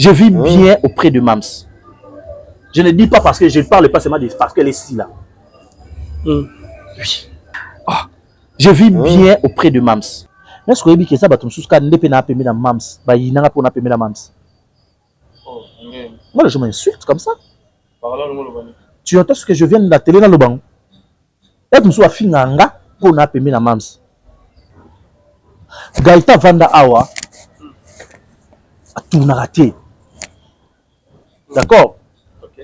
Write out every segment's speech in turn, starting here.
Je vis bien auprès de Mams. Je ne dis pas parce que je ne parle pas seulement parce qu'elle est ici là. Oui. Ah, je vis bien auprès de Mams. Mais ce que je dis que ça, je vais Mams. Moi, je m'insulte comme ça. Tu entends ce que je viens de la télé dans le banc? Et tu me fille nganga pour na pemé na Mams. Gaïta Vanda Awa a tourné raté. D'accord?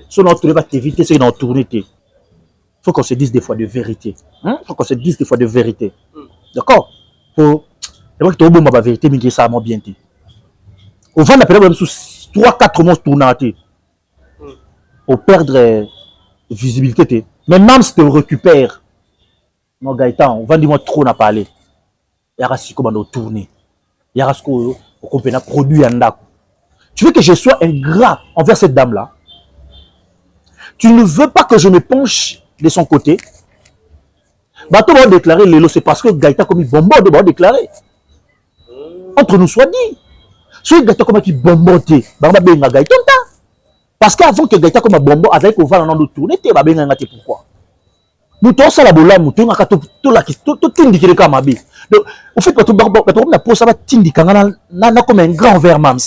Si on va t'éviter, c'est dans tourner. Il faut qu'on se dise des fois de vérité. Il faut qu'on se dise des fois de vérité. D'accord? Faut que tu aies la vérité, mais ça va bien. Au vent, on a sous 3-4 mois tourner raté. Pour perdre visibilité. Mais Mams te récupère. Non, Gaëtan, on va dire moi trop n'a parlé. Il y a ce qu'on va tourner. Il y a ce qu'on a produit en date. Tu veux que je sois ingrat envers cette dame-là? Tu ne veux pas que je me penche de son côté? Bateau va déclarer Lélo, c'est parce que Gaëtan comme il bombarde, va déclarer. Entre nous soit dit. Si Gaëtan comme il bombarde, Gaëtan. Parce qu'avant que Gaëtan comme il bombarde, avec qu'on va dans le tourner, pourquoi? Nous tous à la bola, nous tous à tout la question, tout indiqué comme Mabi. Donc, au fait, on a posé ça, t'indiquer comme un grand envers Mams.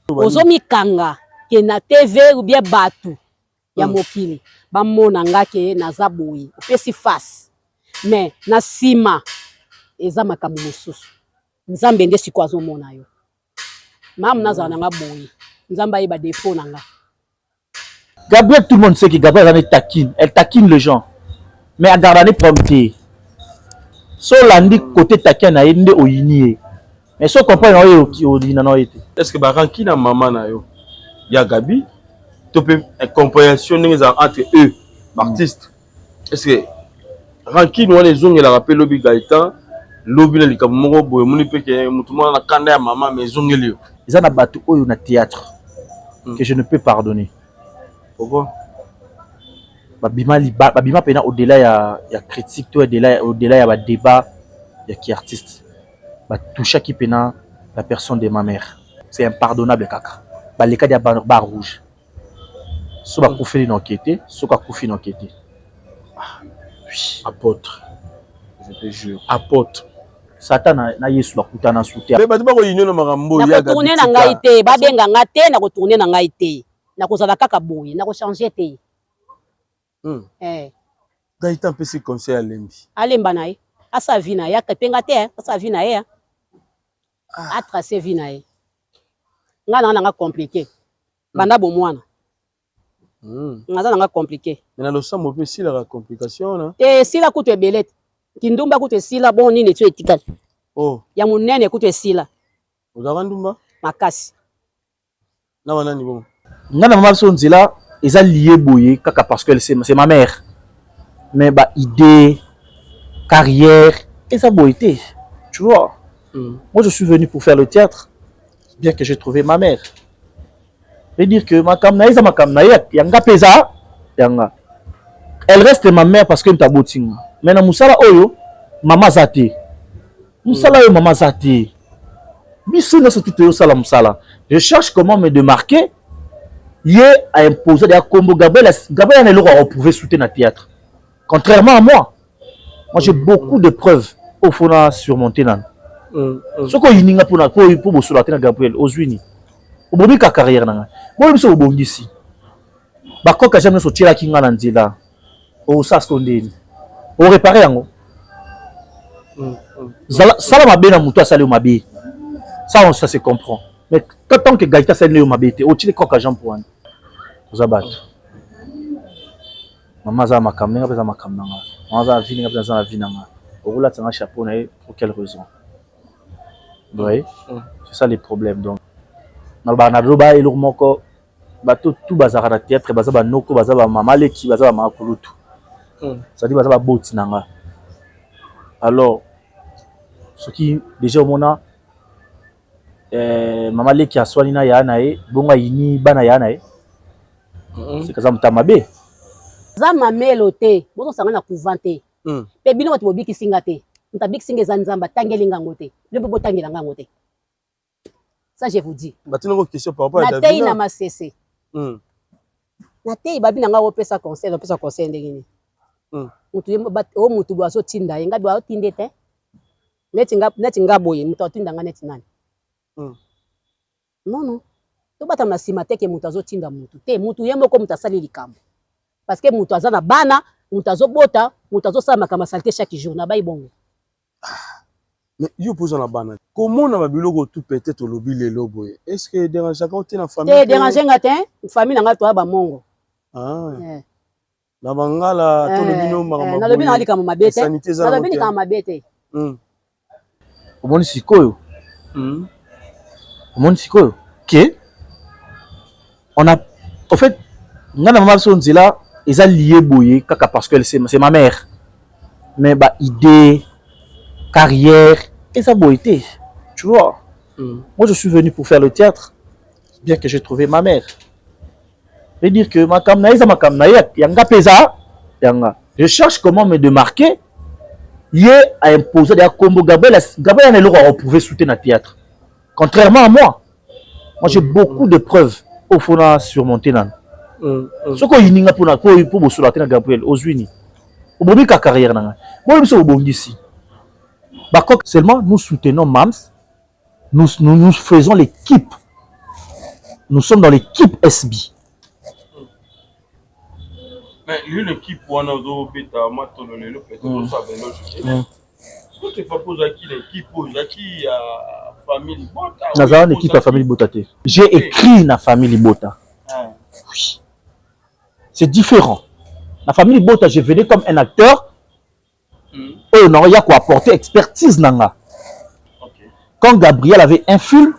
Ozomi kanga, ke na TV ou bien batu, ya mokili, ba mona nga ke na zaboui, opesi face. Mais na sima, eza makambo mosusu. Nzambe nde siko azomona yo. Mam naza na nga boui, nzamba yeba défaut na nga. Gabriel, tout le monde sait que Gabriel elle taquine les gens. Mais à garder prompté. So landi côté taquin na yende oyini. Mais so comprend yo ki odina no été. Est-ce que baranki na maman na yo ya Gabi to peut compréhension entre eux artistes. Est-ce que ranki no les ongela rappel lobi Gaëtan lobi na likambo moko boye muni pe ke mutuma na kanda ya maman mais ongeli yo. Ils ont battu oyo na théâtre que je ne peux pardonner. Pourquoi? Babima pena au-delà ya critique, au-delà ya débat ya qui artiste. Ba toucha qui pena la personne de ma mère. C'est impardonnable kaka. Ba les cas de bar rouge. So ba koufeli n'enquêter, so ka koufi n'enquêter. Apôtre. Je te jure. Apôtre. Satan na Yesu ba kutana souter. Mais ba ko yinyo na makambo ya Gabi. Na ko tourner na ngai te, ba benga nga te, na ko tourner na ngai te. Na ko zala kaka boye, na ko changer te. Gaëtan peut se conseiller à Lembi. Alemba na ye, asa vina ya kepenga te, asa vina ye. A tracé vina ye. Nga na nga compliqué. Banda bo mwana. Nga na compliqué. Mais na lo sambo pe si la complication na. Si la kutu ebelete. Kindumba kutu sila bon nini tu etikal. Oh. Ya munene kutu sila. Oza ndumba? Makasi. Na wana ni bon. Nga na maman sonzela ils ont lié boye kaka parce que c'est ma mère. Mais bah idée, carrière, et ça boité. Tu vois. Moi je suis venu pour faire le théâtre, bien que j'ai trouvé ma mère. Je veux dire que ma kamna isa ma kamna yanga pesa yanga. Elle reste ma mère parce que m'ta botinga. Mais na musala oyo mama zate. Musala oyo mama zate. Biso na tout yo sala musala. Je cherche comment me démarquer. Il a imposé des combos. Gabriel n'est pas pouvait soutenir le théâtre. Contrairement à moi. Moi, j'ai beaucoup de preuves au fond à surmonter. Ce qu'on y a pour soutenir Gabriel, aux Unis. Au bout de la carrière, moi, je suis au bon ici. Bako ka jamais sorti la kinga nanzela. Au sas kondeni. Au réparer ngo. Ça m'a bien muto sali mabe. Ça se comprend. Mais tant que Gaïta sali au mabe, au tire coca Jean pour Zabat. Maman za makamna pesa makamna. Maman za vini pesa za vinanga. Oula tanga chapeau na pour quelle raison? Vous voyez? C'est ça les problèmes donc. Na ba na roba elo moko bato tout bazara na théâtre baza ba noko baza ba mama leki baza ba makulutu. Ça dit baza ba boti nanga. Alors ce qui déjà au mona maman leki aswani na ya na e bonga yini bana ya na e. C'est que ça m'a mabe. Ça m'a meloté. Bon ça na couvante. Pe bino watu bobiki singate. Ntabiki singe za nzamba tangeli ngangote. Le bobo tangela ngangote. Ça, je vous dis. Bah, tu as une question par rapport à David. Natei na masese. Natei babi nanga opesa conseil ndengini. Mutu baso tinda yenga ba tinde te. Neti nga boye mutu tinda nga neti nani. Non. To bata masima te ke mutu azotinda mutu. Te mutu yembo ko mutu asali likambo. Parce que mutu azana bana, mutu azobota, mutu azosala makama salté chaque jour na bayi bongo. Mais yo pose la banane. Comment on a biloko tout peut-être au lobby les lobo? Est-ce que dérange quand tu es en famille? Te déranger ngatin, famille nga to ba mongo. Ah. Na bangala to lobby no mama. Na lobby na lika mabete. Na lobby lika mabete. Omoni sikoyo. Omoni sikoyo. Que on a en fait ngana mama so nzela eza lié boye kaka parce que c'est ma mère. Mais bah idée carrière et sa beauté, tu vois. Moi je suis venu pour faire le théâtre, bien que j'ai trouvé ma mère. Je veux dire que ma kamnaïsa yanga pesa yanga. Je cherche comment me démarquer. Hier a imposé des combo Gabriel n'est le roi pouvait soutenir le théâtre. Contrairement à moi. Moi j'ai beaucoup de preuves au fond à surmonter nan. Ce qu'on yininga pour bosula tena Gabriel ozwini. Obobi ka carrière nanga. Moi biso obondi ici. Seulement nous soutenons Mams, nous faisons l'équipe. Nous sommes dans l'équipe SB. Mais l'équipe on a beta matololo peut-être ça ben non. Tu vas poser qui l'équipe qui famille Bota. Nazar l'équipe à famille Bota. J'ai écrit na famille Bota. Oui. C'est différent. La famille Bota, je venais comme un acteur. Et on aurait quoi apporter expertise nanga. Quand Gabriel avait un film,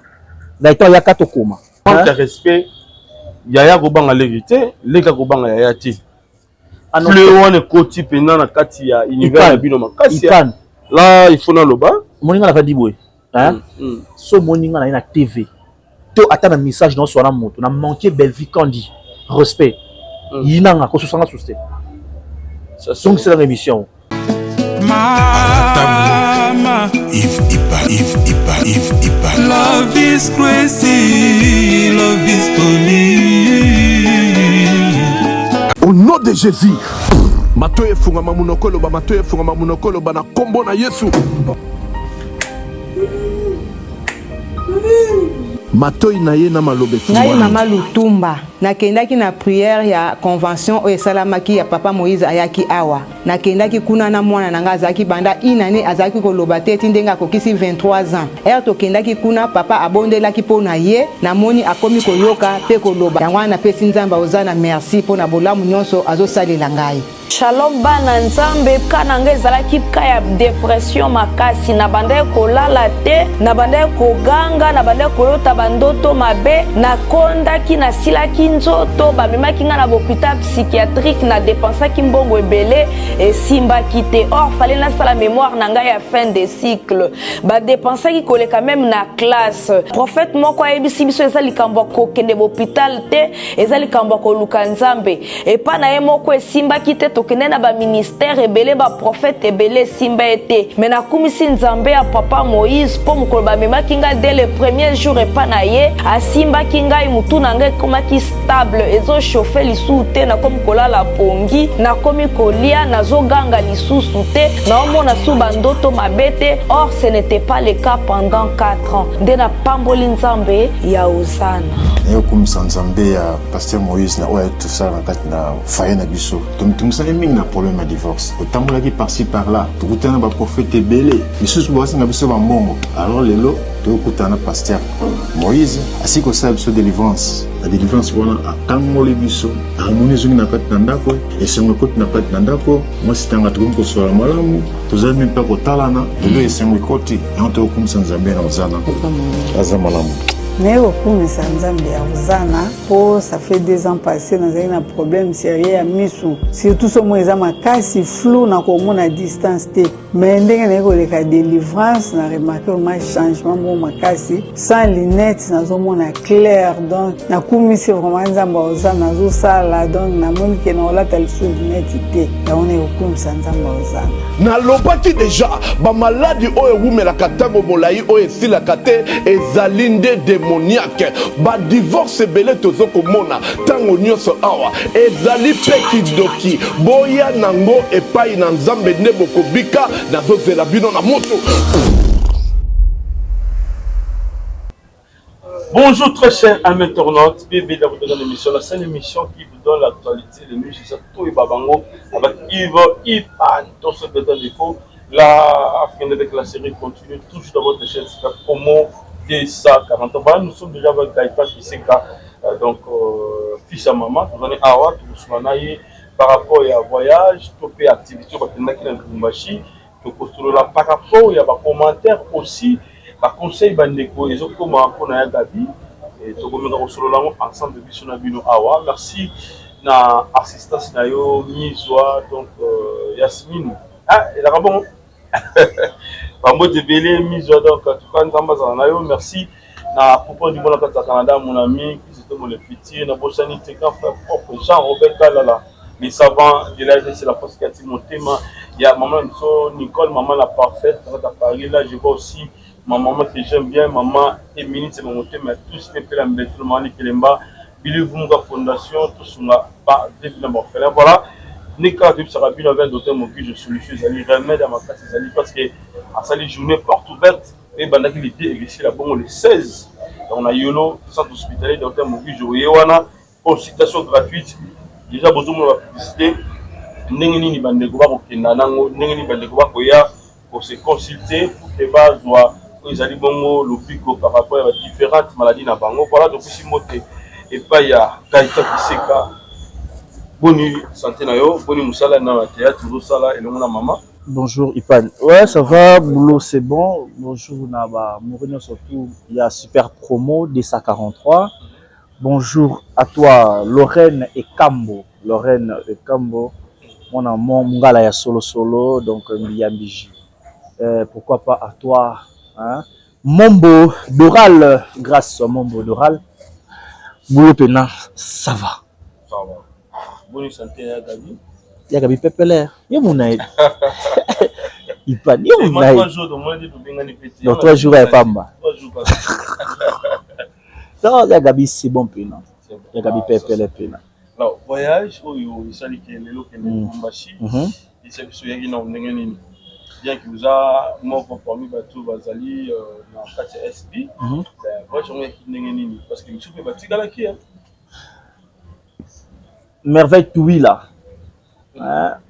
il a été à Katokoma. Quand tu as respect, Yaya Gobang a l'hérité, les gars Gobang a Yayati. Plus on est côté pendant la Katia, univers de Binoma. Là, il faut dans le bas. Moninga l'a dit, oui. So Moninga na TV. Tu attends un message dans son amour. On a manqué belle vie quand dit respect. Il n'a pas de souci. Donc c'est la émission. Mama, if Ipa. Love is crazy, love is funny. Au nom de Jésus, matoye funga mamunokolo ba na kombo na Yesu. Matoyi na ye na malobe ngai mama Lutumba nakendaki na prière ya convention o esalamaki ya papa Moïse ayaki awa nakendaki kuna na mwana nanga azaki banda inane azaki koloba te tindenga kokisi 23 ans tokendaki kuna papa abondelaki pona ye namoni akomi koyoka pe koloba yango na pesi nzamba ozana merci pona bolamu nyonso azosalela ngai. Shalom bana nzambe kananga ezalaki ka ya dépression makasi na banda kolala te na banda koganga na banda kolota bandoto mabe na kondaki na silaki nzoto bamemaki nga na hôpital psychiatrique na dépensaki mbongo ebele esimbaki te or fallait na sala mémoire na ngai ya fin de cycle ba dépensaki koleka même na classe prophète moko ayebisi biso eza likambo kokende hôpital te eza likambo koluka nzambe epa na ye moko esimbaki te tokende na ba ministère ebele ba prophète ebele simba ete mais nakumisi nzambe ya papa Moïse po mokolo bamemaki nga dès le premier jour epa na ye asimbaki ngai mutu na ngai komaki stable ezo chauffer lisusu te na komi kolala pongi na komi kolia nazoganga lisusu te na omona su bandoto mabete or ce n'était pas le cas pendant 4 ans nde na pamboli nzambe ya Osana eyokumisa nzambe ya pasteur Moïse na oyo tosala na kati na faye na biso tomitungisani mingi na problème ya divorce otambolaki par-ci par-là tokutana baprofete ebele misusu basinga biso bambongo alors lelo tokutana pasteur Moïse asi kosala biso délivrance la délivrance wana akangoli biso harmonie ezongi na kati na ndako esengo ekoti na kati na ndako mwasi tanga tokomi kosola malamu tozali mpe kotalana lelo esengo ekoti yango tokokumisa nzambe na ozana aza malamu. Mais au kumisa nzambe ya Ozana po ça fait 2 ans passés dans un problème sérieux à misu surtout ce mois eza makasi flou na komona distance te mais ndenge na koleka délivrance na remarqué un changement mo makasi sans lunettes nazomona clair donc na kumisa vraiment nzambe Ozana zo sala donc na moni ke na olata lisu lunettes te ya on est au kumisa nzambe Ozana na lobaki déjà ba maladie oyo wumelaka tango molai oyo esilaka te ezali nde démoniaque badivorce ebele tozokomona ntango nyonso awa ezali mpe kidoki boya nango epai na nzambe nde bokobika nazozela bino na moto. Bonjour très chers amis internautes, bienvenue dans l'émission, la seule émission qui vous donne l'actualité, les news, c'est tout et babango avec Yves Ipan, dans ce défaut. La Africaine avec la série continue toujours dans votre chaîne, c'est la promo des 140 ans. Nous sommes déjà avec Gaïta Kiseka, donc fils à maman, nous allons à Awa, par rapport à voyage, toutes les activités, par rapport à commentaires aussi. Par conseil bandeko et comme on a Gabi et tout comme nous ensemble de Bino Awa. Merci na assistance na yo Mizwa donc Yasmine ah il a bon Bambo de Belé Mizwa donc tout cas nous na yo merci na propos du bon Canada mon ami qui c'était mon petit na Bosani Teka propre Jean-Robert Kalala les savants de la c'est la force qui a mon thème il y a maman Nicole maman la parfaite à Paris là je vois aussi ma maman que j'aime bien, maman Émilie, c'est mon thème, mais tous les pays, tout le monde qui est là, Billy Vunga Fondation, tout ce qu'on a pas d'abord fait. Voilà, Nika Dib Sarabine avait d'autres mots que je sollicite, j'allais remettre dans ma classe, parce que à sa journée porte ouverte, et pendant qu'il était ici là, bon, le 16, on a Yolo, centre hospitalier, d'autres mots que je voyais, consultation gratuite, déjà besoin de la publicité, Nengeni Bandegova, Nengeni Bandegova, pour se consulter, pour que bases soient. Ils allaient bon le pico par rapport à différentes maladies na bango voilà donc si moté et pas ya Gaïta Kiseka boni santé na yo boni musala na théâtre toujours sala et non na maman. Bonjour Ipan. Ouais, ça va, boulot c'est bon. Bonjour Naba, Mourinho surtout, il y a super promo des 143. Bonjour à toi Lorraine et Kambo. Lorraine et Kambo. Mon amour Mungala ya solo donc Mbiyambiji. Pourquoi pas à toi hein? Mombo Doral, grâce à Mombo Doral, boulot pena, ça va. Ça va. Bonne santé à Gabi. Il y a Gabi Pepele. Il y a mon aide. Il pas dit mon aide. 3 jours de moins de petit. Donc 3 jours à Pamba. 3 jours. Non, il y a Gabi c'est bon pena. Il y a Gabi Pepele pena. Alors voyage où il s'allie que le local de Mbashi. Il s'est souillé qui n'ont n'engagé bien que vous a mort parmi bateau Bazali dans le quartier SB. Moi j'aimerais qu'il n'engagé parce que je suis pas petit gars qui merveille toui là.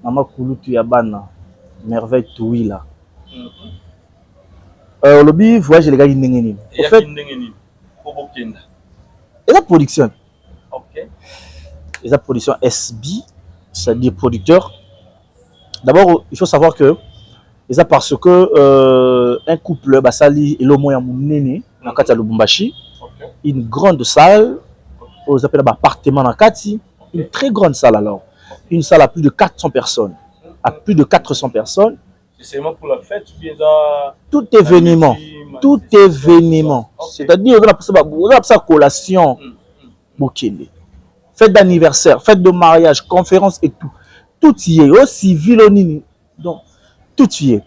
Maman Koulou tu yabana. Merveille toui là. Le lobby voyage les gars qui n'engagé. En fait, et la production. OK. Et la production SB, c'est-à-dire producteur. D'abord, il faut savoir que et ça parce que un couple basali et le moyen mon néné dans Katia Lubumbashi, une grande salle, on appelle appartement dans Kati, une très grande salle alors, une salle à plus de 400 personnes, à plus de 400 personnes. C'est seulement pour la fête ou bien ça? Tout événement, tout événement. C'est-à-dire on a ça collation, bokende, fête d'anniversaire, fête de mariage, conférence et tout, tout y est aussi vilonini donc. Tout y est.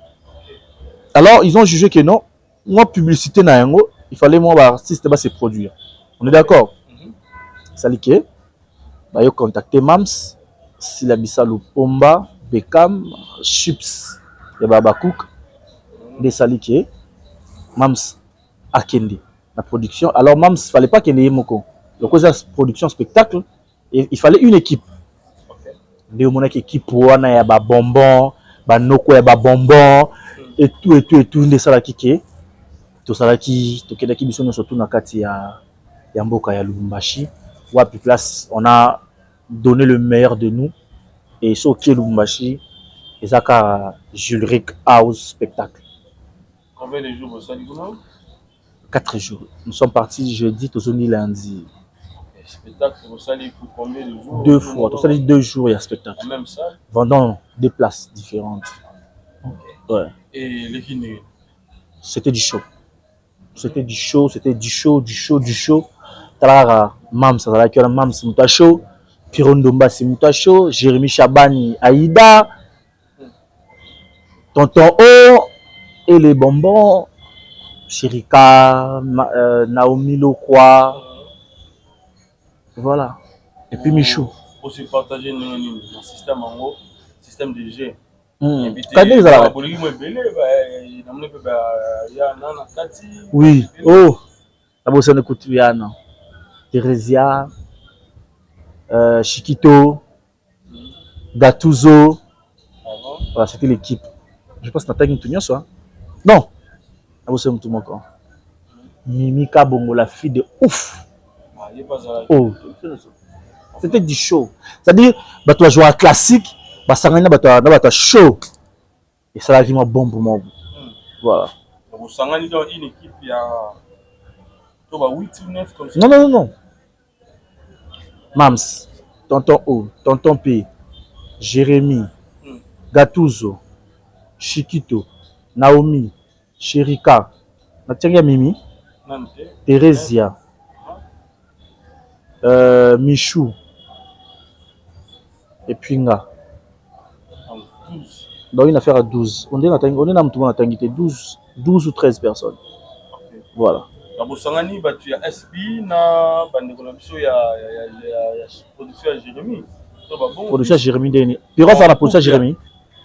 Alors, ils ont jugé que non, moi, publicité, il fallait moi, artiste, se produire. On est d'accord? Ça dit que, bah, ils ont contacté Mams, Silabissa Lupomba, Beckham, Chips, et Babakouk, des Salike, Mams, Akende, la production. Alors, Mams, il ne fallait pas qu'il y ait Moko. Donc, c'est une production spectacle, et il fallait une équipe. Il y a une équipe pour un bonbon. Banoko ya ba bonbon et tout de ça là qui tout ça là qui to kedaki biso no surtout na kati ya mboka ya Lubumbashi ou à plus place on a donné le meilleur de nous et ce qui est Lubumbashi et ça ka Julric House spectacle. Combien de jours vous allez vous? 4 jours. Nous sommes partis jeudi tout lundi. Spectacle vous allez pour combien de jours? 2 fois, tout ça dit 2 jours il y a spectacle. Même ça. Vendant 2 places différentes. Ouais. Et les films? C'était du show. C'était du show, c'était du show. Talara, Mams, ça va être Mams, Mouta Show. Pirondomba, c'est Mouta Show. Jérémy Chabani, Aïda. Tonton O et les bonbons. Chirika, Naomi Lokwa. Voilà. Et puis Michou. Pour se partager le système en haut, système de G. Oui. Oh. D'abord, ça écoute Yana. Theresia, Chiquito, Gattuso. Voilà, c'était l'équipe. Je pense que tu as une tournure, ça. Non. D'abord, c'est tout mon corps. Mimika Bongo, la fille de ouf. Oh. C'était du show. C'est-à-dire, tu as joué à classique, tu as show. Et ça, c'est bon pour moi. Voilà. Vous savez, dans une équipe, il y a 8 ou 9 comme ça. Non. Mams, Tonton O, Tonton P, Jérémy, Gattuso, Chiquito, Naomi, Chirika, Mimi, Theresia, Michou, et puis Nga. Dans une affaire à 12. On est dans tout le monde 12 ou 13 personnes. Voilà. Vous savez, il y a SB, na production à Jérémy. Production à Jérémy. Puis on va la production à Jérémy.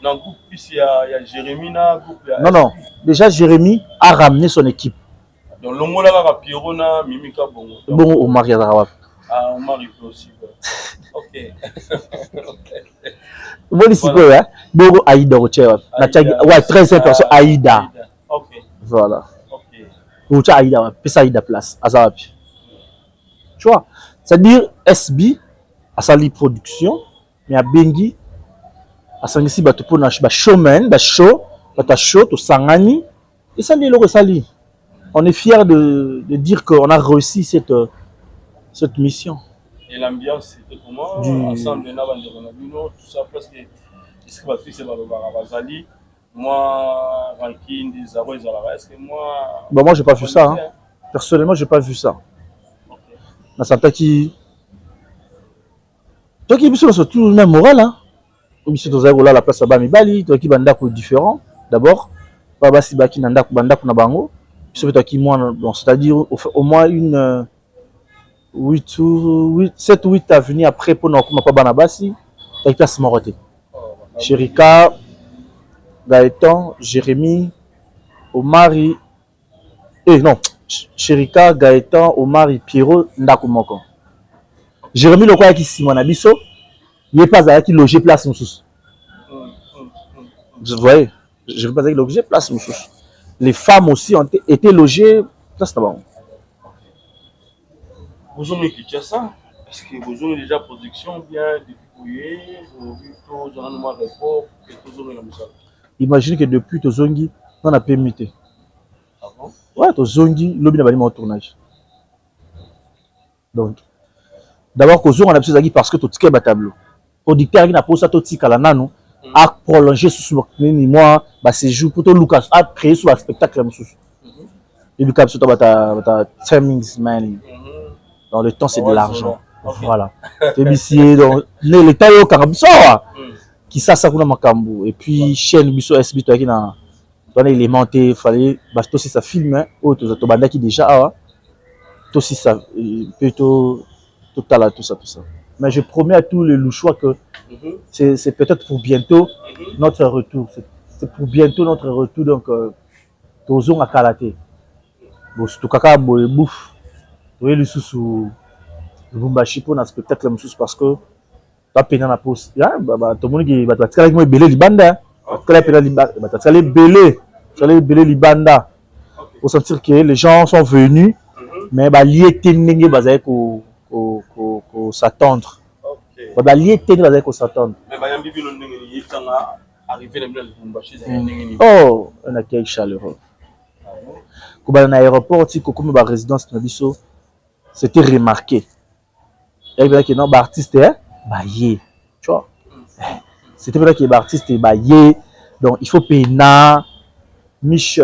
Dans le groupe, il y a Jérémy. Non. Déjà, Jérémy a ramené son équipe. Donc, l'homme là, Pierrot, Mimika Bongo. Bon, Omar Yazarawa. Ah, Omar, il peut aussi. Ok. Bon, ici, hein? Bon, Aïda, ouais, 13 personnes, Aïda. Ok. Voilà. Ou tu as Aïda, puis Aïda place, Azawapi. Tu vois, c'est-à-dire SB, à sa production, mais à Bengi, à Sangisi, tu peux acheter showman, show, tu sangani, et ça dit le sali. On est fiers de dire qu'on a réussi cette mission. Et l'ambiance, c'était comment? Ensemble, tout ça, parce que est-ce que ma fille, c'est Bazali? Moi, Rankin, des Arrois, est-ce que moi. Bon, moi, j'ai pas vu ça. Hein. Personnellement, j'ai pas vu ça. Mais ça qui. Toi qui es sur tout le même moral, hein. Ici, dans la place à Bami Bali, toi qui banda est différent. D'abord, Baba Sibaki Nanda Banda Kunabango. Toi qui moi, c'est-à-dire au moins une 7 ou 8 avenues après pour nous pas Banabasi, avec place Moroté. Chirika, Gaëtan, Jérémy, Omari. Non, Chirika, Gaëtan, Omari, Pierrot, Ndakumoko. Jérémy, le quoi qui Simon Abisso, il n'est pas qui loger place Moussous. Vous voyez, je ne veux pas dire loger place Moussous. Les femmes aussi ont été logées place là-bas. Vous avez écouté ça? Est-ce que vous avez déjà production bien dépouillée? Vous avez un rapport et tout ça? Imagine que depuis Tozongi, on a permis. Ah bon? Ouais, Tozongi, l'objet n'a pas mis en tournage. Donc, d'abord, on a besoin parce que tu as un tableau. Producteur qui n'a pas ça, tu as a prolongé sous le mois, c'est jour pour tout Lucas a créé sur le spectacle. Et Lucas, tu as timings, man. Dans le temps, c'est de l'argent. Voilà. Le temps, il y a un qui ça kuna makambo et puis chaîne biso SB to qui na dans élémenté il fallait parce que ça filme ou to banda qui déjà tout si ça plutôt total tout ça mais je promets à tous les louchois que c'est peut-être pour bientôt notre retour c'est pour bientôt notre retour donc tozon à kalaté bon tout kaka boy bouffe oui le sous Lubumbashi pour un spectacle parce que pas pénal la pause tout le monde qui va te faire belé libanda belé libanda pour sentir que les gens sont venus mais lié tenenge bazay ko s'attendre lié tenenge bazay ko s'attendre mais bayambi bino ndenge ni yitanga arrivé na Lubumbashi za ndenge ni oh on a quelque chaleureux ko ba na aéroport ti ko comme ba résidence na biso c'était remarqué et bien que non ba artiste tu vois c'était vrai que l'artiste est donc il faut Pena Mich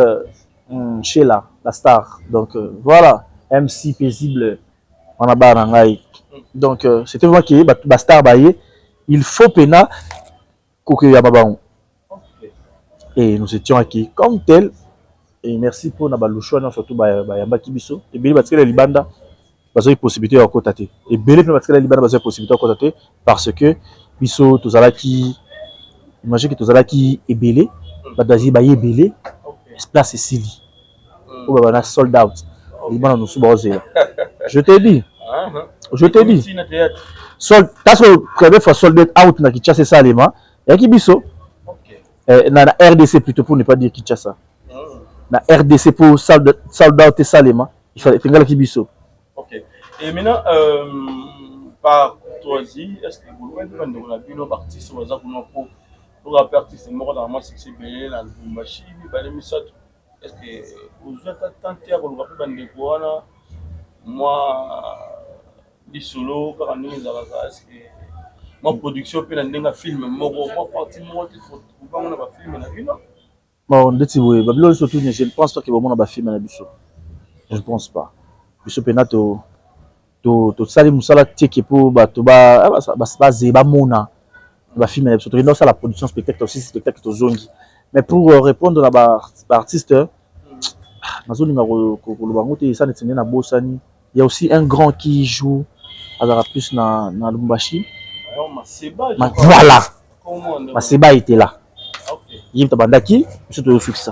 Sheila la star donc voilà MC paisible on a barangai donc c'était vraiment que la star il faut Pena Koke Yababang et nous étions acquis comme tel Et merci pour Nabalouchouana, surtout Bayamba Kibiso. Et bien, parce que les Libanda, parce qu'il y a possibilité à côté. Et bien, parce que les Libanda, parce qu'il y a possibilité à côté. Parce que, Biso, tout ça là qui. Imagine que tout ça là qui est belé. Badazi Baye belé. Place Sili. Ou Babana sold out. Libanda nous sous là. Je t'ai dit. Je t'ai dit. T'as ce que fait sold out na Kinshasa Salema. Et qui Biso. Na RDC plutôt pour ne pas dire Kinshasa. Na RDC pour sold out et Salema. Il fallait faire qui Biso. Ok. Et maintenant, par courtoisie, est-ce que vous pouvez nous dire que nos artistes sont pour rappeler artistes morts dans le succès bien dans le machine, est-ce que vous avez tenté à vous rappeler dans moi, les solos, car nous est-ce que ma production peut dans un film, moi partie moi il faut voir on a un film dans une. Bon, oui, Babylone surtout, je ne pense pas que vraiment on a un film dans Biso. Je ne pense pas. Biso penato to sali musala teke pour bato ba zeba mona ba film surtout dans la production spectacle aussi spectacle to zongi. Mais pour répondre à ba artiste mazoni ngako ko bangote ça netene na bosani. Il y a aussi un grand qui joue à la plus na Lubumbashi. Voilà. Maseba était là. Il est tabandaki, c'est tout succès.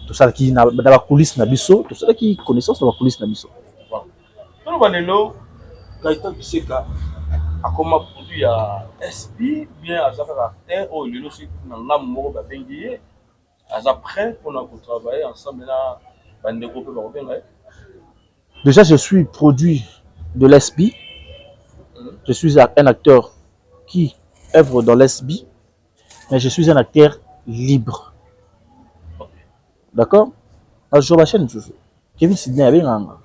Tout ça qui na la coulisse na biso, tout ça qui connaissance dans la coulisse na biso. Dans le Lelo, Gaëtan Kiseka a comment produit à SB, bien à Zafar ou le aussi dans l'âme mort Babengier, à après pour nous travailler ensemble là, bande de groupe Déjà, je suis produit de l'SB. Je suis un acteur qui œuvre dans l'SB, mais je suis un acteur libre. D'accord? Je vais chaîne Kevin Sidney avec un.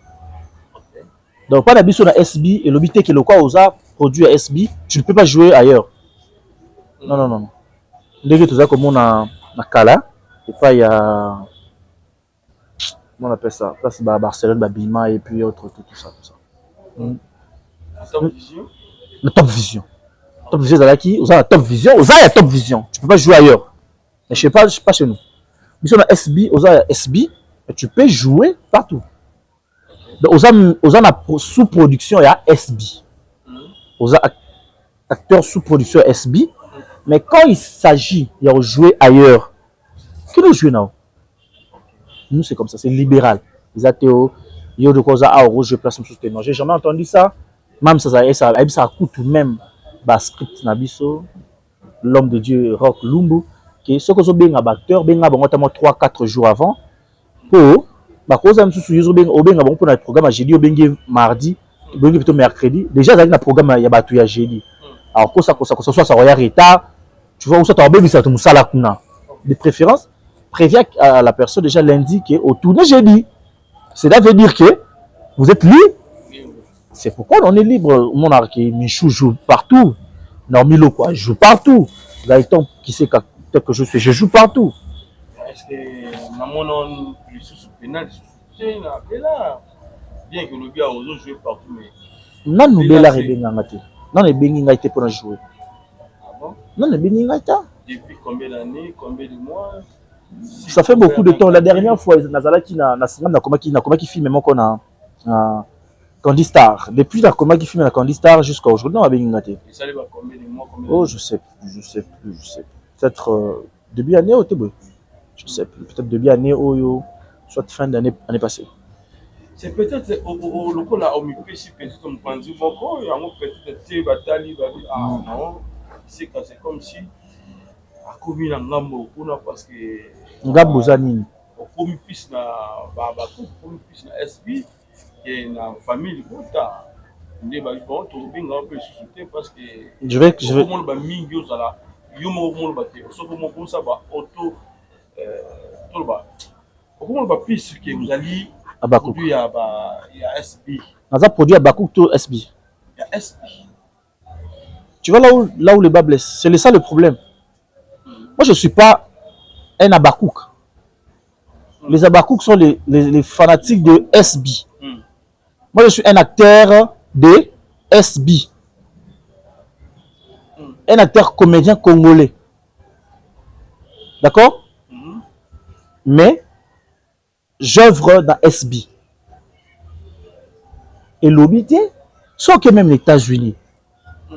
Donc, pas d'habitude sur la SB et l'obité que le quoi osa produit à SB, tu ne peux pas jouer ailleurs. Non, non, non. Dès que tu as comme on a Kala, et pas il y a. Comment on appelle ça? Place Barcelone, Babima et puis autres, tout ça. Top Vision. Le Top Vision. Top Vision, c'est qui? Osa la Top Vision, osa la Top Vision. Tu ne peux pas jouer ailleurs. Mais je ne sais pas chez nous. Mais sur la SB, osa la SB, tu peux jouer partout. Donc, osa la sous-production, il y a SB. Osa acteur sous-production SB. Mais quand il s'agit de jouer ailleurs, qui nous joue now? Nous, c'est comme ça, c'est libéral. Les athées, il y a de quoi à rouge, je place sous tes noms. J'ai jamais entendu ça. Même ça coûte tout même. Script Nabiso, l'homme de Dieu, Rock Lumbu, qui ce que vous avez un acteur, bien avant 3-4 jours avant, pour cause am sous yuzo bien au bien avant pour notre programme jeudi au bien mardi, bien plutôt mercredi. Déjà dans le programme il y a battu ya jeudi. Alors que ça soit ça roya retard, tu vois où ça t'as bien ça tout musala kuna. De préférence, préviens à la personne déjà lundi que au tourner jeudi. Cela veut dire que vous êtes libre. C'est pourquoi on est libre. Mon archi Michou joue partout. Normilo quoi, je joue partout. Gaëtan qui sait que je joue partout. Est-ce que maman plus sous pénal là bien que le gars ose jouer partout mais non nous bela rebenga ngate. Non les bengi ngate pour jouer. Ah bon? Non les bengi ngate. Depuis combien d'années, combien de mois? Ça fait beaucoup de temps. La dernière fois Nazala qui na qui filme même qu'on a Candy Star. Depuis la coma qui filme la Candy Star jusqu'à aujourd'hui, on a bien gâté. Et ça va combien de mois? Oh, je sais plus. Peut-être début d'année au Tébé. Je sais plus. Peut-être début d'année ou soit fin d'année passée. C'est peut-être au local là, au MPC, peut-être on pense beaucoup, et on peut-être te batali, ah non, c'est comme si à commune en Ngambo, parce que Ngambo Zanini. Au premier piste na Babakou, au premier piste na SB. Et la famille Bota, ne va pas trouver un peu suscité parce que je vais comment le mingo ça là, yomo comment le battre, sauf comment ça va auto tout le bas. Comment le piste que vous allez produit à SB. On a produit à Bakou tout SB. Il y a SB. Tu vois là où le bas blesse, c'est ça le problème. Moi je suis pas un Abakouk. Les Abakouk sont les fanatiques de SB. Moi, je suis un acteur de SB. Un acteur comédien congolais. D'accord? Mais j'œuvre dans SB. Et l'obité, sauf que même les États-Unis,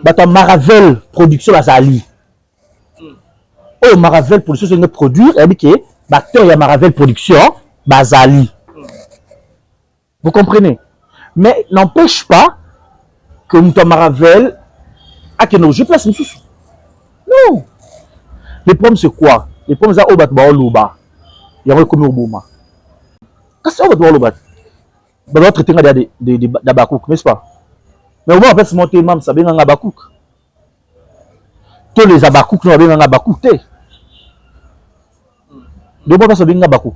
bah, Maravel Production Azali. Oh, Maravel Production, c'est une produire, et que l'acteur, il y a Maravel Production, Bazali. Vous comprenez? Mais n'empêche pas que nous avons Maravel, à que nos jeux placent nous. Non. Les problèmes, c'est quoi? Les problèmes, c'est que nous avons il y a comme au Bouma. Qu'est-ce que nous avons on doit traiter d'Abakouk, n'est-ce pas? Mais au moins, en fait, c'est monté, même, ça vient en Abakouk. Tous les Abakouk, nous avons en Abakouk. De quoi ça vient en Abakouk?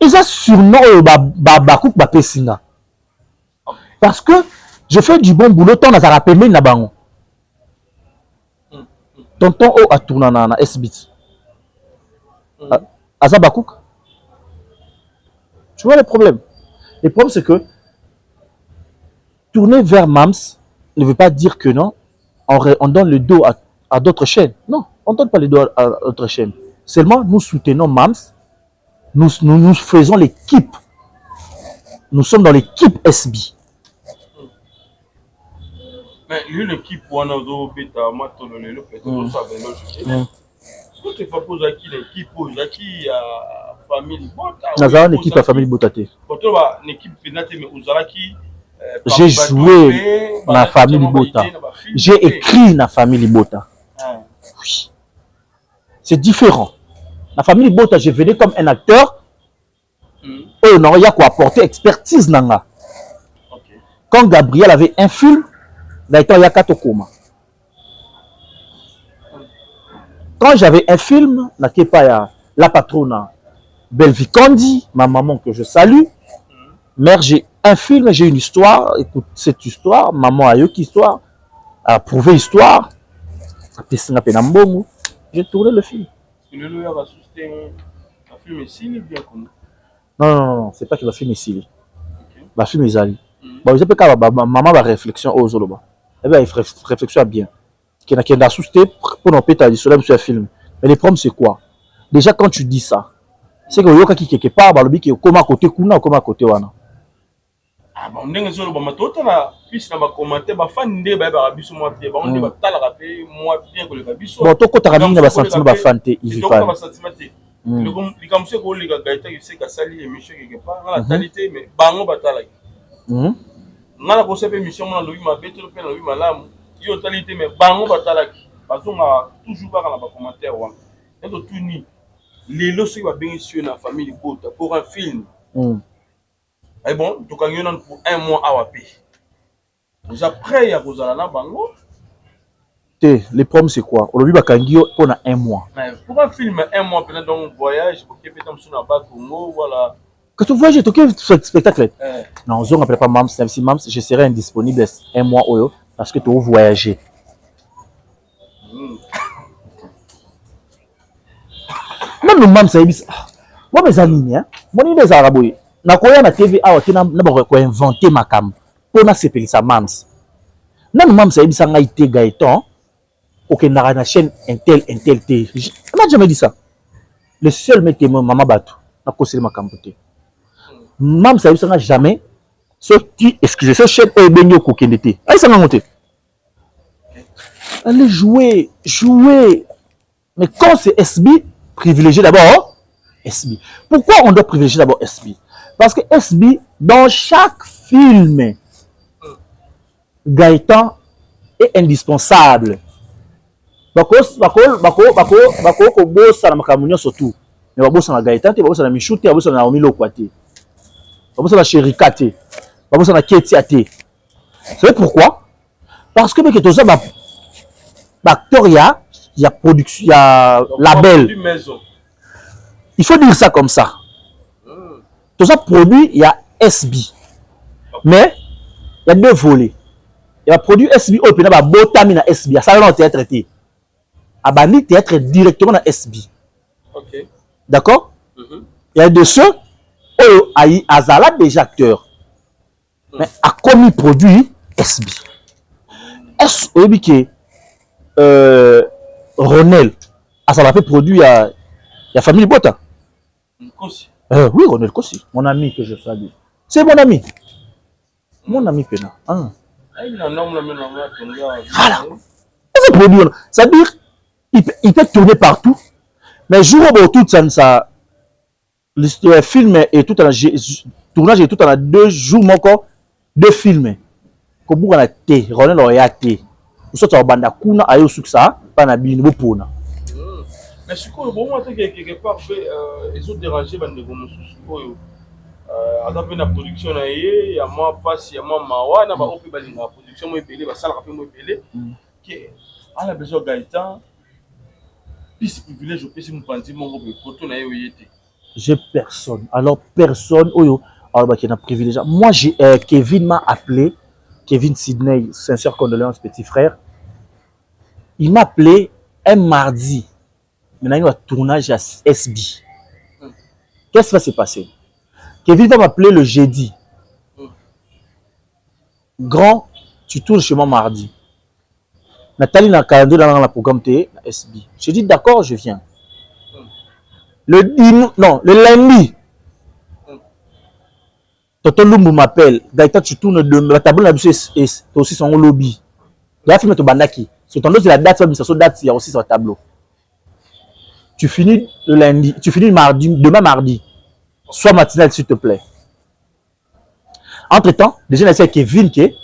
Ils ont surnom Abakouk, Bapesina. Parce que je fais du bon boulot, tant à rappeler Nabango. Tonton O a tourné dans S-Bit. Azabakouk. Tu vois le problème? Le problème, c'est que tourner vers Mams ne veut pas dire que non, on donne le dos à d'autres chaînes. Non, on ne donne pas le dos à d'autres chaînes. Seulement, nous soutenons Mams, nous faisons l'équipe. Nous sommes dans l'équipe SB. Mais l'équipe, on a dit que tu poses à qui l'équipe, à qui famille Bota. Nazara l'équipe à famille Botate. J'ai joué dans la famille Bota. J'ai écrit dans la famille Bota. Oui. C'est différent. La famille Bota, je venais comme un acteur. Et on a quoi apporter expertise nanga. Quand Gabriel avait un film, il y a Katokoma. Quand j'avais un film, la patronne Belvicandi, ma maman que je salue, mère, j'ai un film, j'ai une histoire, écoute cette histoire, maman a eu histoire, a prouvé histoire, j'ai tourné le film. Non, c'est pas qu'il va filmer ici. Va filmer Zali. Bon, j'ai pas maman va réflexion aux Zoloba. Eh bien, réflexion bien. Qui n'a sousté pour nous péter sur le film. Mais le problème, c'est quoi? Déjà, quand tu dis ça, c'est que yoka qui quelque part, balobi qui comment à côté kuna, comment à côté wana. Ah bon, ndenge zo ba matota na puisse na ba commenter ba fan nde ba ba biso moi bien, ba on ba tala rappeler moi bien que le biso. Bon, to ko ta ramina ba sentiment ba fante il va. Ba sentiment te. Le comme li comme ce ko li ga gaita qui c'est ka sali émission quelque part, na qualité mais bango ba tala. Ngala ko sepe émission na lobi ma beto pe na lobi malamu. Yo qualité mais bango ba tala ki. Parce qu'on a toujours pas dans ba commentaire wana. Et to tout ni les lois va bien sur la famille Bota pour un film. Et bon, tu as pour un mois à Wapi. Vous après, il y a Rosalana Bango. Le problème, c'est quoi? On a vu Bakangio pendant un mois. Mais pour un film, un mois, peut-être donc voyage, pour qu'il y ait un Congo, voilà. Quand tu voyages, tu as spectacle. Non, on n'appelle pas Mams, si Mams, je serai indisponible un mois parce que tu as voyagé. Même le Mams, ça y est. Moi, mes amis, mon idée, c'est arabe. Na koya na TV awa tina na ba ko inventer makam pour na sepeli sa Mams. Na Mams ça yebisa nga ite Gaëtan OK na chaîne intel T. On n'a jamais dit ça. Le seul mec témoin maman Batou na koseli makam te. Mams ça yebisa nga jamais ce qui excusez ce chaîne e benyo ko kendete. Ai ça nga monter. Allez jouer. Mais quand c'est SB privilégié d'abord SB. Pourquoi on doit privilégier d'abord SB? Parce que SB, dans chaque film, Gaëtan est indispensable. Bako bossa na makamunyo surtout. Mais bako bossa na Gaëtan, bako bossa na Michou, bako bossa na Omilo Kwate. Bako bossa na Sherika te. Bako bossa na Ketia te. Vous savez pourquoi? Parce que tout ça acteur il y a production, il y a label. Il faut dire ça comme ça. Tout ça produit, il y a SB. Mais il y a deux volets. Il y a produit SB au pénal, botami na SB. Ça va théâtre traité. Abani théâtre directement na SB. OK. D'accord? Il y a de ceux où Azala déjà acteur. Mais a commis produit SB. Est-ce que Ronel Azala fait produit à la famille Bota. Kossi. Oui, Ronel Kossi, mon ami que je salue. C'est mon ami. Mon ami Pena. Voilà. C'est-à-dire, il peut tourner partout, mais jour où tout ça, le film et tout en tournage et tout en 2 jours, deux films. Comme vous avez été, Ronel a été. Vous êtes en bande kuna ayo suksa, pas na bini bopona. Mais ce qu'on bon quelque part ils ont dérangé bande comme sous à la production na yé, ya moi passe ya moi mawa na ba opi ba linga production mo epelé ba sala ka pe mo epelé que à la besoin Gaëtan plus privilège au PC mon pandi mon photo na yé yété. J'ai personne. Alors personne oyo alors bah qui n'a privilège. Moi j'ai Kevin m'a appelé, Kevin Sydney, sincère condoléances petit frère. Il m'a appelé un mardi. Maintenant il y a un tournage à SB. Qu'est-ce qui va se passer? Kevin va m'appeler le jeudi. Grand, tu tournes chez moi mardi. Nathalie n'a qu'à aller dans la programme T, SB. J'ai dit d'accord, je viens. Le lundi. Toto Lumbu m'appelle. Gaëtan, tu tournes de la table là est aussi son lobby. Là, tu mets ton bandaki. Sur ton dos, c'est la date, il y a aussi sur le tableau. Tu finis le lundi, tu finis mardi, demain mardi. Sois matinal, s'il te plaît. Entre-temps, déjà, il y a Kevin qui est,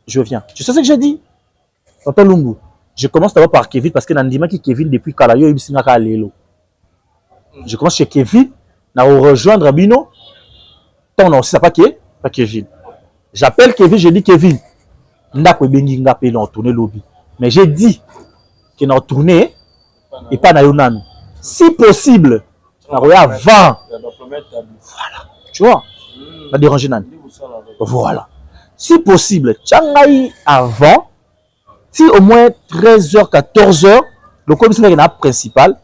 je viens. Tu sais ce que j'ai dit? Tonton Lumbu. Je commence d'abord par Kevin parce que Nandima qui Kevin depuis Kalayo, il s'est allé. Je commence chez Kevin, na rejoindre Rabino. Tant on aussi ça pas Kevin. J'appelle Kevin, je dis Kevin. Ndako bengi ngapé dans tourner lobby. Mais j'ai dit qu'il n'a tourné et pas na yonan. Si possible, na avant. Voilà. Tu vois? Va déranger nan. Voilà. Si possible, Tchangaï avant. Si au moins 13h, 14h, le commissaire est principal.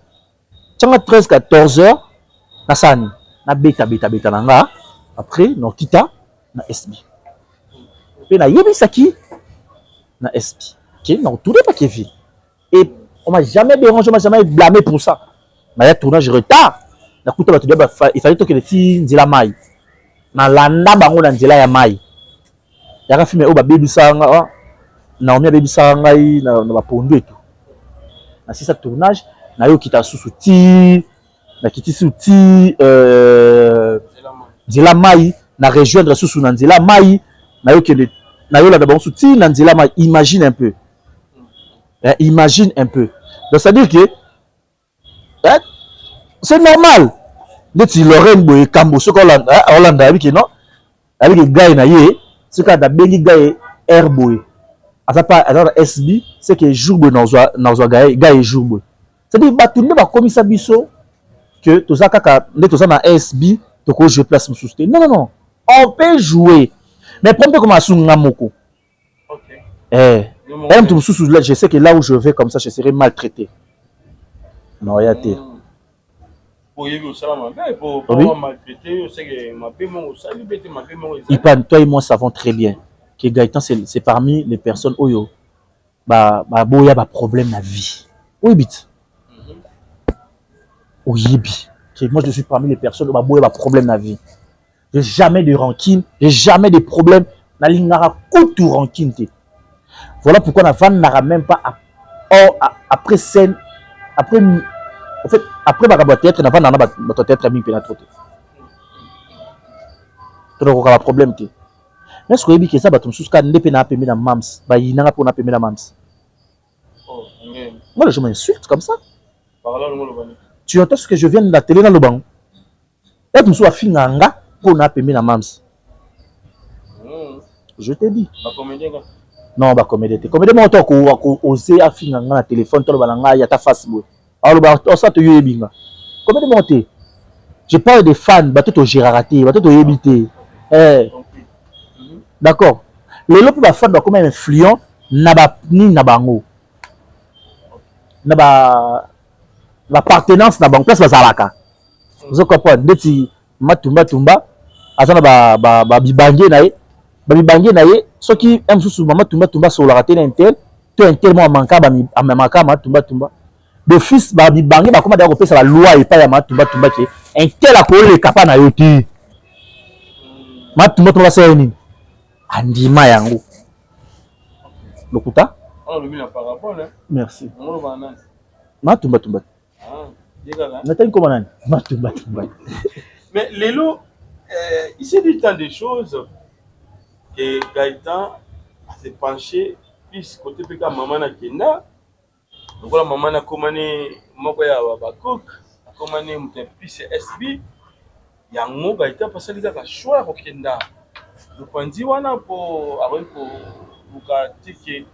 Tchanga 13, 14h, na sani. Na beta nanga. Après, non kita, na SB. Et na yebi saki, na SB. Ok, non, tout n'est pas Kevin. Et on m'a jamais dérangé, on m'a jamais blâmé pour ça. Mais il y a tournage retard. Il fallait que les filles nzela mai. Na landa bango na nzela ya mai. Il y a un film où baby sanga, Naomi baby sanga na ba pondo et tout. Na si ça tournage, na yo kita susuti, na kiti suti nzela mai, na rejoindre susu na nzela mai, na yo kele na yo la d'abord suti na nzela mai. Imagine un peu. Imagine un peu. Donc ça veut dire que c'est normal. Ndeti Lorraine boye kambo soko Hollande avec non avec gars na yé ce cas da bengi gars air boye asa pas alors SB c'est que jour boye na gars jour boye c'est dire batu ne ba komisa biso que tozaka ka ndeto za na SB to ko jouer place mususte non on peut jouer mais prendre comme asunga moko même tout mususu là je sais que là où je vais comme ça je serai maltraité non yate. Ipan, toi et moi savons très bien que Gaëtan c'est parmi les personnes où boya ba problème na vie. Oui bit. Oui moi je suis parmi les personnes où boya ba problème na vie. J'ai jamais de rancune, j'ai jamais de problème na lingara tout rancune. Voilà pourquoi na van n'ara même pas après scène après. En fait, après ma théâtre, n'a pas notre théâtre ami pénétré. Donc on a un problème. Mais ce que je dis ça, batum suska ne peut pas payer la mams. Bah il n'a pas payer la mams. Moi je m'insulte comme ça. Tu entends ce que je viens de la télé dans le banc? Et tu me sois finanga pour na payer la mams. Je te dis. Non, bah comédie. Comédie moi toi ko oser à finanga na téléphone toi le balanga ya ta face boy. Alors, ça te y binga. Comment de monter? Je parle des fans, bateau Géraraté, bateau Yébité. D'accord. Les lopes de fans doivent comme influent ni nabango. Naba l'appartenance nabango place bazalaka. Vous comprenez? Deti matumba azana ba bibange nae. Ba bibange nae, ceux qui aiment sous maman tumba sur la raté intel, to intel moi manka ba matumba. Le fils ba bibangi ba comment d'ailleurs ça la loi et pas ya matumba ke un tel a collé les capas na yoti. Matumba to ça ni. Andima yango. Lokuta? On le met en parabole hein. Merci. On le banane. Matumba. Ah, dégala. Nathan comment nan? Matumba. Mais Lélo, il s'est dit tant de choses que Gaëtan s'est penché plus côté peka maman na kenda. Donc la maman na komane moko ya babakok, komane muté plus SB. Yango Gaëtan parce que ka choix ko kenda. Je pense wana po avec ko buka tike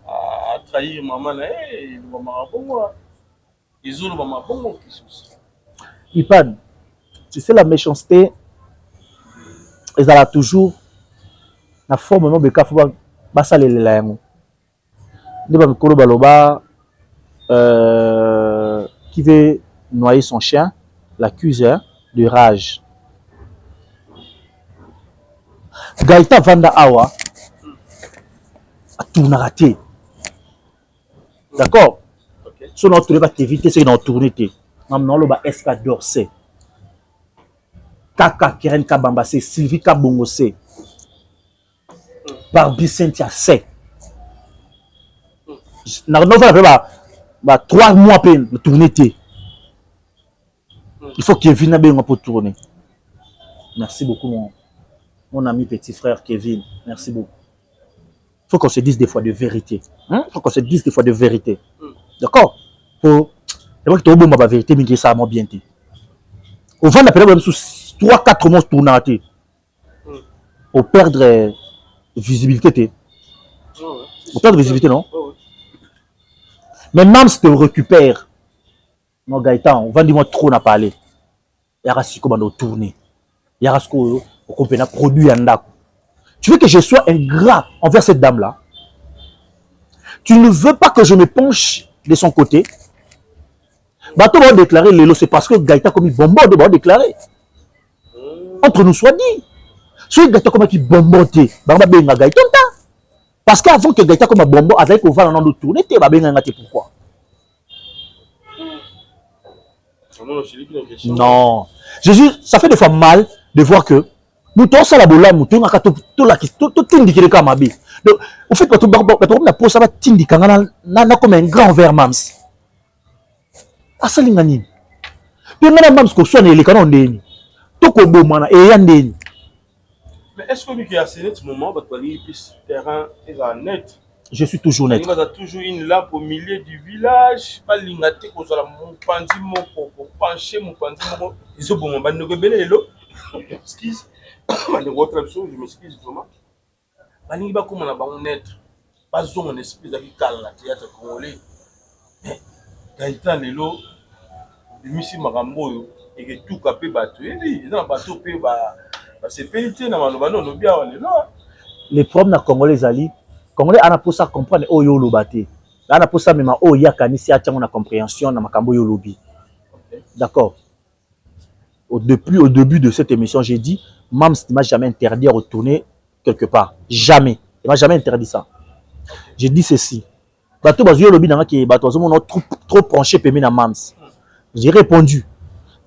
à trahir maman na le maman bongo. Ils ont le maman bongo qui souci. Ipan, tu sais la méchanceté, ils ont toujours la forme de beka faut ba salele la yango. Ndeba mikolo baloba qui veut noyer son chien l'accuse de rage. Gaïta Vanda Awa a tout raté. D'accord? Si on a trouvé activité, c'est une tournée. Maintenant, on va escadorser. Kaka Keren Kabamba, c'est Sylvie Kabongo, c'est Barbie Cynthia, c'est. Nous avons 3 mois à peine de tournée. Il faut que Kevin ait pour tourner. Merci beaucoup, mon ami petit frère Kevin. Merci beaucoup. Il faut qu'on se dise des fois de vérité. Il faut qu'on se dise des fois de vérité. D'accord? Pour la vérité, mais ça va bien. Au vent, on a perdu 3-4 mois tournés. Pour perdre visibilité. Pour perdre visibilité, non? Mais même si tu récupères, mon Gaëtan, on va dire trop n'a pas parlé. Il y a ce qu'on va tourner. Il y a ce qu'on a produit en date. Tu veux que je sois ingrat envers cette dame-là? Tu ne veux pas que je me penche de son côté? Bateau va déclarer Lélo, c'est parce que Gaëtan comme il bonbonne, va déclarer. Entre nous soit dit. Si Gaëtan comme il bonbonne, Gaëtan, parce qu'avant que Gaëtan comme un bonbon, avec qu'on va dans tourner, tu vas bien pourquoi? Non. Jésus, ça fait des fois mal de voir que nous tous ça la bola, nous tous tout indiqué le cas mabi. Donc, au fait, tout na pour ça va t'indiquer na comme un grand verre mams. Asalingani. Puis na mams ko soit les canons ndeni. To ko bomana et yandeni. Mais est-ce que lui a ce moment va aller plus terrain est net? Je suis toujours net. Il y a toujours une lampe au milieu du village, pas l'ingate ko ça mon pandi moko pour pencher mon pandi moko. Ils sont bon ba no rebelle lo. Excuse. Mais votre chose, je m'excuse vraiment. Balingi ba comme na ba net. Pas zone esprit de kala théâtre congolais. Mais Gaëtan Lelo Misi Marambo et que tout capé bateau et dit dans bateau pe ba c'est pénité na maloba non bien on est là. Les problèmes na congolais ali congolais ana pour ça comprendre o yo lobaté. Là ana pour ça même o ya kanisi a tient na compréhension na makambo yo lobi. D'accord. Au début de cette émission, j'ai dit Mams ne m'a jamais interdit à retourner quelque part. Jamais. Il m'a jamais interdit ça. J'ai dit ceci. Bateau bazo yo lobi na ki bateau trop penché pe na Mams. J'ai répondu.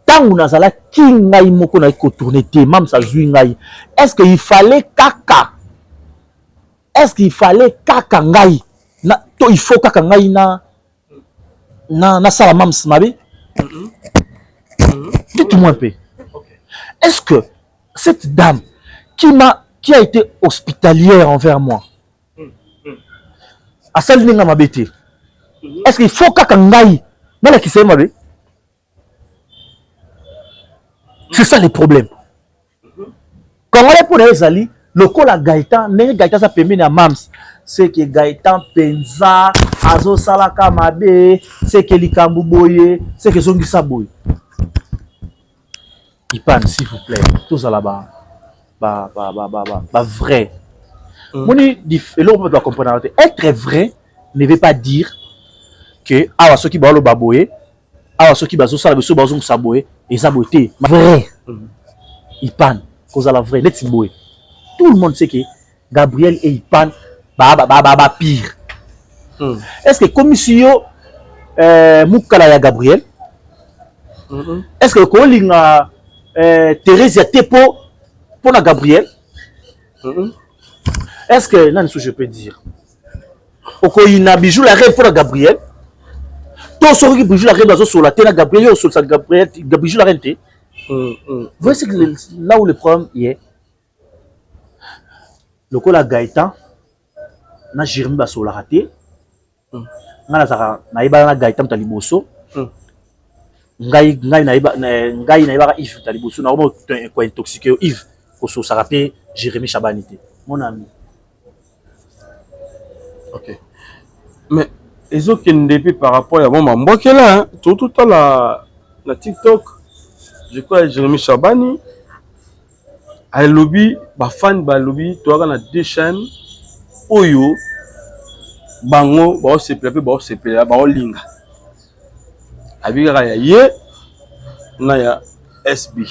Tant on a zala ki ngai moko na ko tourner te Mams a zui ngai. Est-ce qu'il fallait kaka? Est-ce qu'il fallait kaka ngai? Na to il faut kaka ngai na sala Mams mabe? Dites-moi un peu. Est-ce que cette dame qui a été hospitalière envers moi, a sali ninga mabete? Est-ce qu'il faut kaka ngai na la kise mabe? C'est ça le problème. Quand on est pour les ali, le col à Gaëtan, Gaëtan ça permet à Mams, c'est que Gaëtan penza, azo salaka mabe, c'est que likambu boye, c'est que zongi saboye. Ipan, s'il vous plaît, tout ça là-bas, vrai. Moni dit, et là on doit comprendre. Être vrai ne veut pas dire que awa soki ba lo baboye, awa soki bazo sala beso bazo saboye, et ça beauté. Vrai. Ipan, cause la vrai, net boye. Tout le monde sait que Gabriel et Ipan pire. Est-ce que comme si yo Mukala ya Gabriel Est-ce que kolinga Thérèse ya tepo pour na Gabriel? Est-ce que non je peux dire okoyina bijou la reine pour la Gabriel? Toi sori bijou la reine bazo sur la tête na Gabriel yo sur sa Gabriel bijou la reine té. Vous voyez c'est là où le problème est. Le ko la Gaëtan na Jérémy baso la raté. Ngana zaka na iba na Gaëtan ta liboso. Ngai na iba Yves ta liboso na ko intoxiqué Yves ko so sa rapé Jérémy Chabanité. Mon ami. Ok. Mais les autres qui ne par rapport à moi, moi qui est là, tout à la TikTok, je crois Jérémy Chabani, à lobby, bah fan bah lobby, tu as deux chaînes, Oyo, Bango, bah se plaît, bah linga. Abiga ya na ya SB.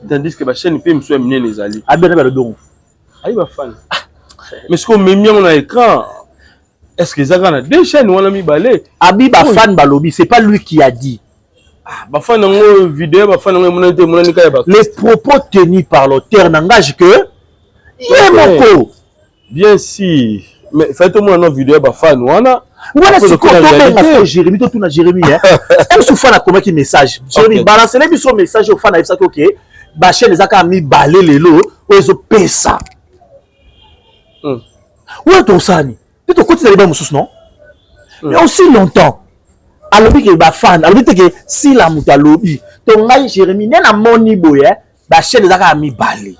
Tandis que la chaîne peut me soit amener les alliés. Abena ba lobby. Aïe bah fan. Mais ce qu'on met bien on a écran. Est-ce que ça a deux chaînes ou on a mis balai? Abi ba fan balobi, c'est pas lui qui a dit. Ba fan en vidéo, ba fan en les propos tenus par l'auteur n'engagent que Yemoko. Bien si, mais faites au moins une vidéo ba fan wana. Voilà ce qu'on a Jérémy, tout na Jérémy hein. Elle se fait na comment qui message. Jérémy balance les son message au fan avec ça OK. Ba chaîne les a mis balai les lots, ozo pesa. Ouais ton sani. Tu te continues à aller non? Mais aussi longtemps. Alors que ba fan, alors que si la muta lobby, ton ngai Jérémy n'a moni boye, ba chaîne les a mis balai.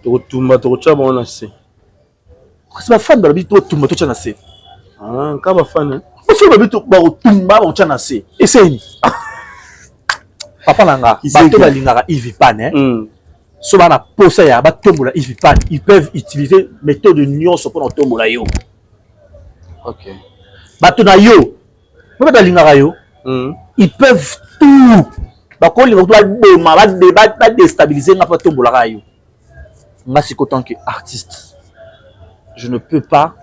To tumba to chaba on a c'est. C'est ba fan de lobby to tumba to chana c'est. Ah, ka ba fan hein. Au fait lobby to ba tumba ba chana c'est. Et c'est ni. Papa nanga, ba to ba lingara Yves Pan hein. So ba na posa ya ba tombola Yves Pan, ils peuvent utiliser méthode de nuance pour tombola yo. OK. Ba to na yo. Ba ba lingara yo. Ils peuvent tout. Ba ko linga to boma ba débat ba déstabiliser nga pa tombola yo. Nga si tant qu'artiste, je ne peux pas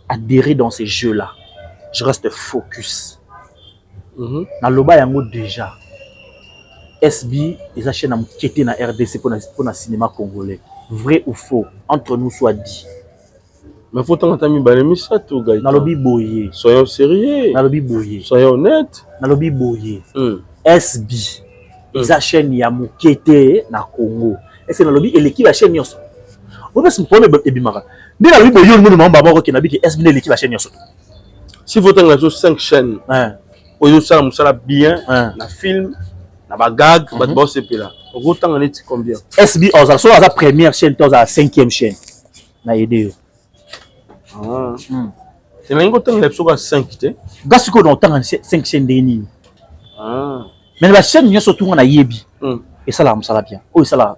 adhérer dans ces jeux-là. Je reste focus. Na loba yango déjà. SB, les chaînes qui étaient dans RDC pour le cinéma congolais. Vrai ou faux, entre nous soit dit. Mais faut t'entendre mi balemi ça tout gars. Na lobi boyé. Soyons sérieux. Na lobi boyé. Soyons honnêtes. Na lobi boyé. SB, les chaînes ya mukete na Congo. Et c'est na lobi et l'équipe la chaîne yoso. On peut se prendre ebimara. Ni na lobi boyé nous mamba ba ko na bi que SB l'équipe la chaîne yoso. Si faut t'entendre 5 chaînes. Oyo ça musala bien na film. Na gag, ba boss et là. Autant on est combien? SB Oza, so la première chaîne, to la cinquième chaîne. Na aider. Ah. C'est même autant les so 5 té. Gasuko dans tant 5 chaînes de ni. Ah. Mais la chaîne nyo surtout on a yebi. Et ça là musala bien. Oh ça là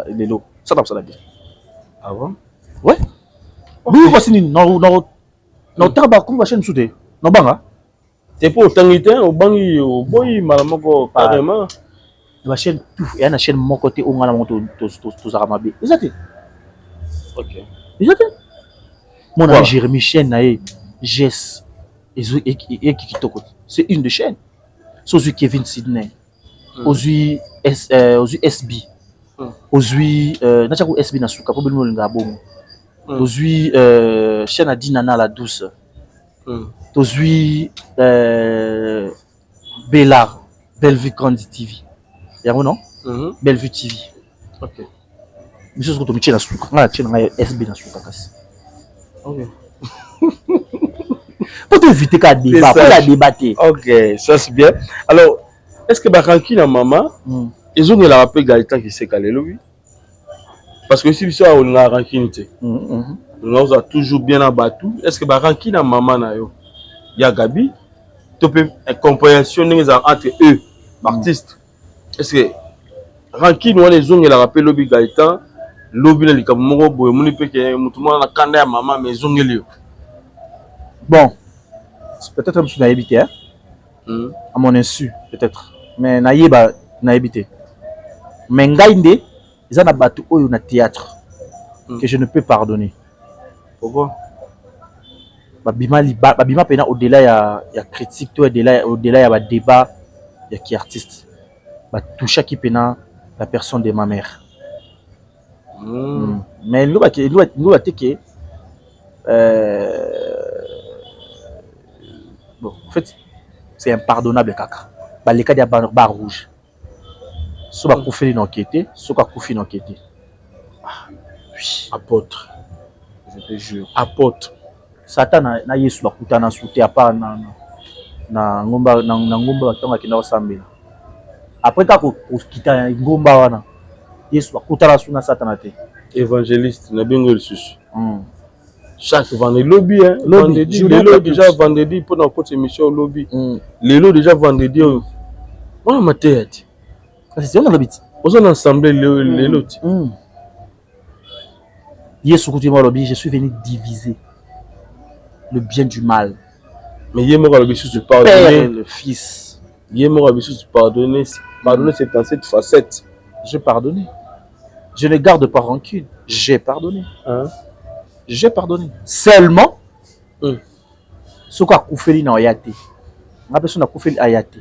lelo. Ça là musala bien. Ah bon? Ouais. Oui, voici non taba comme chaîne soudé. Non banga. C'est pour tangité au bangi au boy malamoko carrément. La chaîne tout et la chaîne mon côté on a monto tout ça mabé. Exact. OK. Exact. Mon ami Jérémy chaîne na Jess et qui toko. C'est une de chaîne. Sozu Kevin Sidney. Ozui SB. Ozui na chaque SB na suka pour le nga bon. Ozui chaîne a dit Nana la douce. Tozui Bellard, Bellevue Candy TV. Y'a non? Bellevue TV. OK. Monsieur ce que tu me tiens à souka. On a tiens à SB dans souka kasi. OK. Pour t'éviter qu'à débat, pour la débattre. OK, ça c'est bien. Alors, est-ce que Baranki na maman, ils ont la rappel Gaëtan qui s'est calé lui? Parce que si ça on a rankinité. On a toujours bien abattu. Est-ce que Baranki na maman na yo? Ya Gabi, tu peux compréhension entre eux, artistes. Est-ce que Ranki nous les ont la rappel lobby Gaëtan, lobby le Kamongo boy, moni pe que mutumo na kanda ya maman mais ont les. Bon, peut-être que je n'ai habité, hein? À mon insu, peut-être. Mais naïba n'a habité. Mais ngaïnde, ils ont abattu au théâtre que je ne peux pardonner. Pourquoi? Babima pena au-delà ya critique, au-delà ya débat, il y a qui artiste. Bah, toucher qui pena la personne de ma mère. Mais nous, bon, en fait, c'est impardonnable, caca. Bah, les cas de barre rouge. Soit Koufeli n'enquêter, soit Koufi n'enquêter. Oui. Apôtre. Je te jure. Apôtre. Satan na Yesu bakuta na souté à part na ngomba batonga kina osambela. Après quand on quitte ngomba wana Yesu bakuta na suna Satan te. Évangéliste na bingo le sus. Chaque vendredi lobby hein. Vendredi déjà vendredi pour notre côté émission lobby. Lelo déjà vendredi on ma tête. C'est on l'habitude. On s'en ensemble lelo. Yesu kutima lobby, je suis venu diviser le bien du mal. Mais il y a mort à se pardonner le fils. Il y a mort à se pardonner. Pardonner c'est dans cette facette. J'ai pardonné. Je ne garde pas rancune. J'ai pardonné. J'ai pardonné. Seulement, ce qu'on a coupé dans Ayate. La personne a coupé Ayate.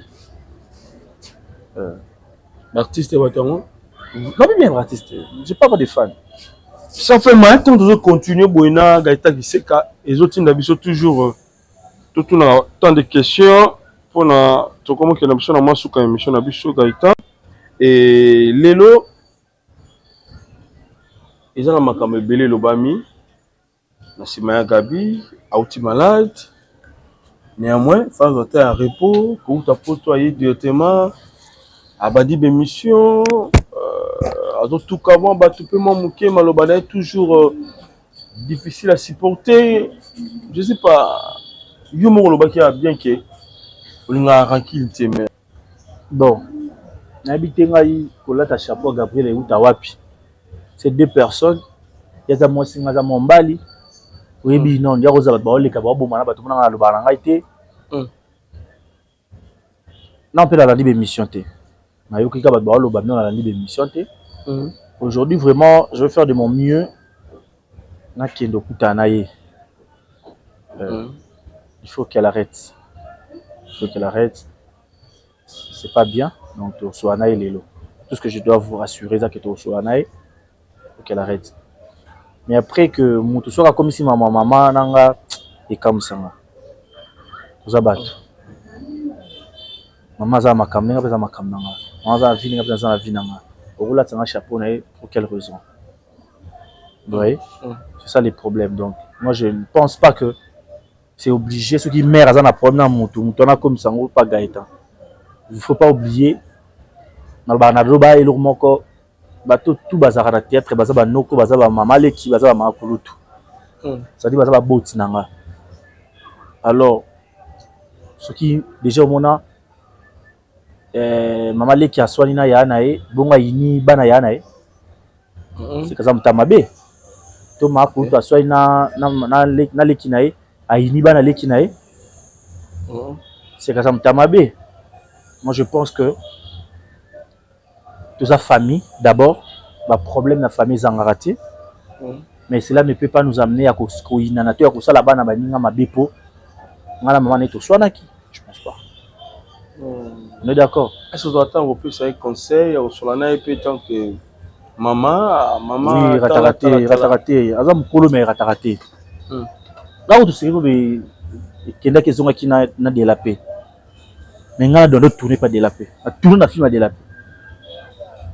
L'artiste est votre nom? Non, mais bien l'artiste. Je n'ai pas de fans. Ça fait mal quand on continue Boina Gaïta Giseka et les autres n'habituent toujours tout tant de questions pour na to comment que l'ambition na masuka émission na biso Gaïta et lelo ils ont la makambe belé lobami na Simaya Gabi auti malade néanmoins faire rester à repos pour t'apporter directement à badi bémission tout comment batupement mouké malobana est toujours difficile à supporter. Je sais pas. Yo mo lobaki a bien que on a tranquille mais bon. N'habite ngai kolata chapeau Gabriel et Utawapi. Ces deux personnes, il y a moi singa za mombali. Oui bi non, ya roza ba oleka ba bomana ba tumana na lobana ngai te. Non peut la libre émission te. Na yo kika ba loba non la libre émission te. Aujourd'hui, vraiment, je vais faire de mon mieux. Il faut qu'elle arrête. Il faut qu'elle arrête. C'est pas bien. Donc, tout ce que je dois vous rassurer, c'est que il faut qu'elle arrête. Mais après que tout soit comme si ma maman nanga et comme ça. Vous abattez. Maman za makam nanga pesa makam nanga. Maman za vie nanga pesa vie nanga. Pour chapeau, pour quelle raison? Vous voyez? C'est ça les problèmes. Donc, moi, je ne pense pas que c'est obligé. Ceux qui meurent à un problème, on a comme ça, pas Gaëtan. Il ne faut pas oublier. Dans le Banadroba et le Moko, tout bazar à théâtre, bazar à Noko, bazar à Mamaleki, bazar à Makulutu. Ça dit bazar à Botinanga. Alors, ce qui, déjà, au moment Mamale qui a soigné na yanae bonga yini bana yanae c'est kaza mtamabe to ma ko to soigné na leki nae ayini bana leki nae c'est kaza mtamabe. Moi je pense que toute sa famille d'abord ba problème na famille zangarati mais cela ne peut pas nous amener à koskoina na to ya kosala bana baninga mabepo ngala maman neto soinaki, je pense pas. On est d'accord. Est-ce que vous attendez plus un conseil au solana et puis tant que maman oui rataraté azam kolo mais rataraté là où tu sais que kenda ke zonga ki na de la paix mais ngala doit tourner pas de la paix a tourner na film de la paix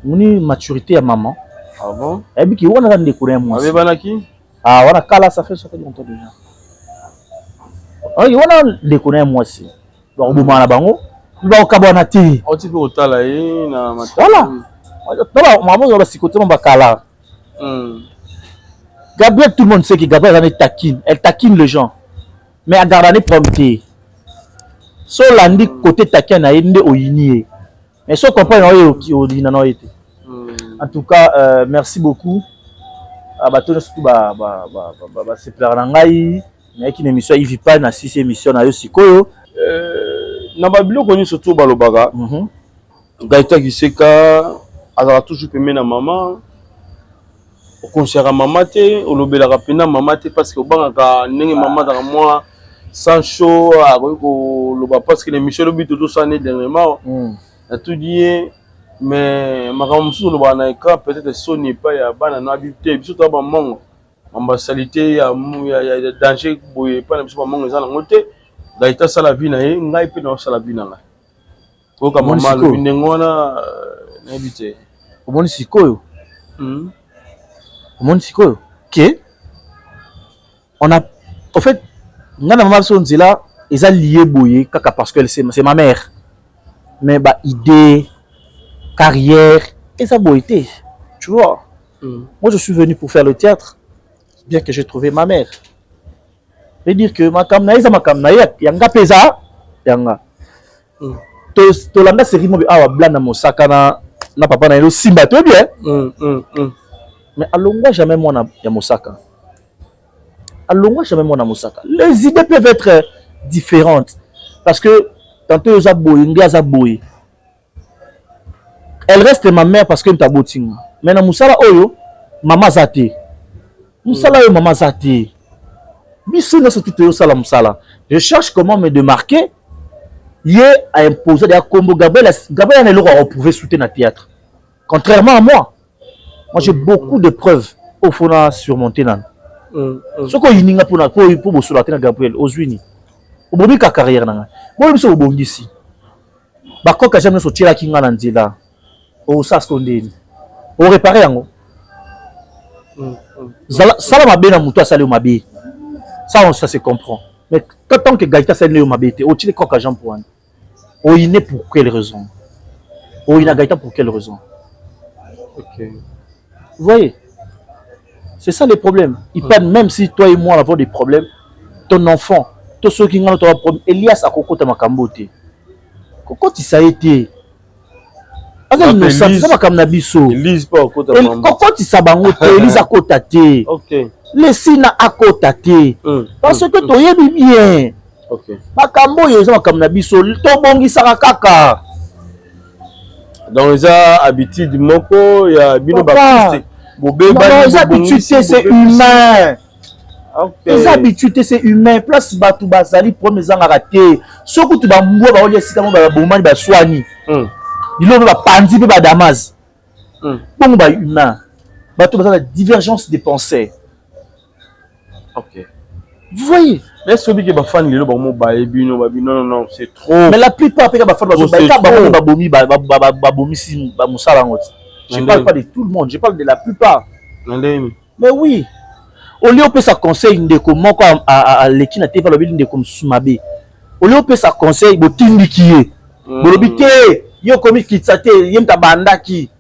moni maturité à maman avant et puis qui on a des courants moi avec banaki ah on a kala ça fait longtemps déjà ah on a des courants moi aussi donc bon na bango ba okabona ti o ti ko tala e na mata voilà maman on va s'écouter on va kala Gabriel tout le monde sait que Gabriel elle taquine les gens mais à garder prompté so landi côté taquin na ende oyini mais so comprendre qui odina no été en tout cas merci beaucoup abato surtout ba se plaire na ngai mais qui émission il vit pas na 6e émission na yo sikoyo na babilo koni surtout balobaka Gaïta Giseka azala toujours pemé na maman au concert à maman te au lobela rapena maman te parce que bangaka ndenge maman dans moi Sancho parce que l'émission le but tout ça n'est dernièrement a tout dit mais ma sur le banana peut-être son n'est pas ya banana habité surtout ba mongo ambasalité ya danger boye pas na mongo za na ngote Gaïta sala vie na ye ngai pe na sala vie na nga ko ka mama le ngona na habité omoni sikoyo omoni sikoyo que on a en fait ngana mama so nzela eza lié boye kaka parce que c'est ma mère mais ba idée carrière et ça boité tu vois moi je suis venu pour faire le théâtre bien que j'ai trouvé ma mère veut dire que ma kamna eza ma kamna yanga pesa yanga to landa série mo awa blana mosaka na papa na elo simba to bien mais alongwa jamais moi ya mosaka alongwa jamais moi na mosaka les idées peuvent être différentes parce que tantôt za boy ndia za boy elle reste ma mère parce que ntabotinga mais na musala oyo mama zate musala oyo mama zate biso na surtout to sala musala je cherche comment me démarquer yé a imposé des combo Gabriel n'a le droit de soutenir le théâtre contrairement à moi j'ai beaucoup de preuves au fond à surmonter là ce qu'on y n'a pour pour sur Gabriel aux unis au bout de la carrière là moi je suis au bon ici bah quand j'aime sortir la kinga nanzela au sas condé au réparer en ça la mabé na muto sali mabé ça se comprend mais tant que Gaïta sali mabé au tire quand j'aime pour oh, il n'est pour quelle raison? Oh, il a Gaïta pour quelle raison? Ok. Vous voyez? C'est ça les problèmes. Ils prennent, même si toi et moi avons des problèmes, ton enfant, tous ceux qui ont un problème, Elias a Coco Tamakambote. Coco, ça a été. Elise pas Coco Tamakambote. Elise a Cotate. Ok. Les Sina a Cotate. Parce que tu es bien. Ok. Makambo yoza makamna biso to bongisaka kaka. Donc ça habitude moko ya bino baptiste. Bobeba les habitudes c'est humain. OK. Les habitudes c'est humain. Place batu bazali premier zanga raté. Soko tu ba mwa ba olia sika mo ba bomani ba swani. Dilo ba panzi pe ba damas. Bon ba humain. Batu bazala divergence des pensées. OK. Vous voyez? Mais celui qui est fan de non non c'est trop. Mais la plupart des fan je parle pas de tout le monde, je parle de la plupart. Mais oui. Au lieu de ça conseil de comment à l'équipe TV le de comme Sumabe. Au lieu de ça conseil botindi qui est. Bolobité yo komi kitsate yem tabanda ki.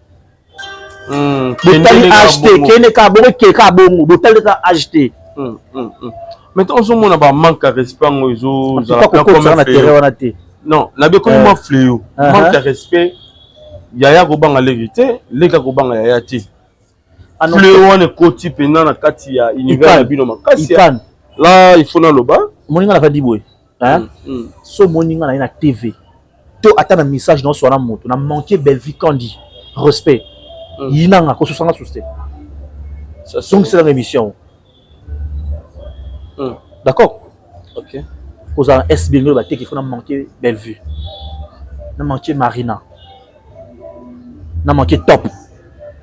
Botali acheter kene ka bongo ke ka bongo botali ka acheter. Maintenant, on a un manque de respect. Non, la comme fléau. Manque de respect. Yaya Gobang a l'hérité, les gars Gobang a Yayati. Fléau, on est côté pénal à Katia, univers binoma. Là, il faut dans le bas. Moninga la dit boy. Hein? So moninga na TV. To attend un message dans son moto. On a manqué belle vie quand dit respect. Yinanga ko susanga susté. Donc c'est l'émission. D'accord? Ok. Aux gens SB, il faut manquer Bellevue. On a manqué Marina. On a manqué Top.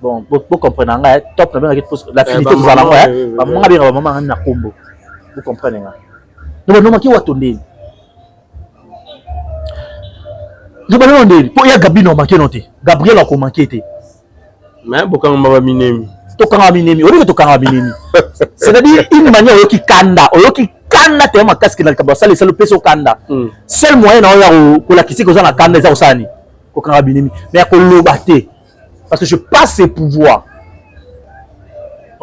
Bon, vous comprenez, Top, l'affinité de Zalango. Maman, na combo. Vous comprenez? Donc, on a manqué Watondé. Nous avons demandé, pour y a Gabi, on a manqué noté. Gabriel a manqué. Mais beaucoup de gens minemi. C'est-à-dire une manière qui kanda tellement casque dans le cabas ça le peso kanda seul moyen pour la kisi que ça na kanda ça osani ko kanga binimi mais ko lobaté parce que je passe ces pouvoirs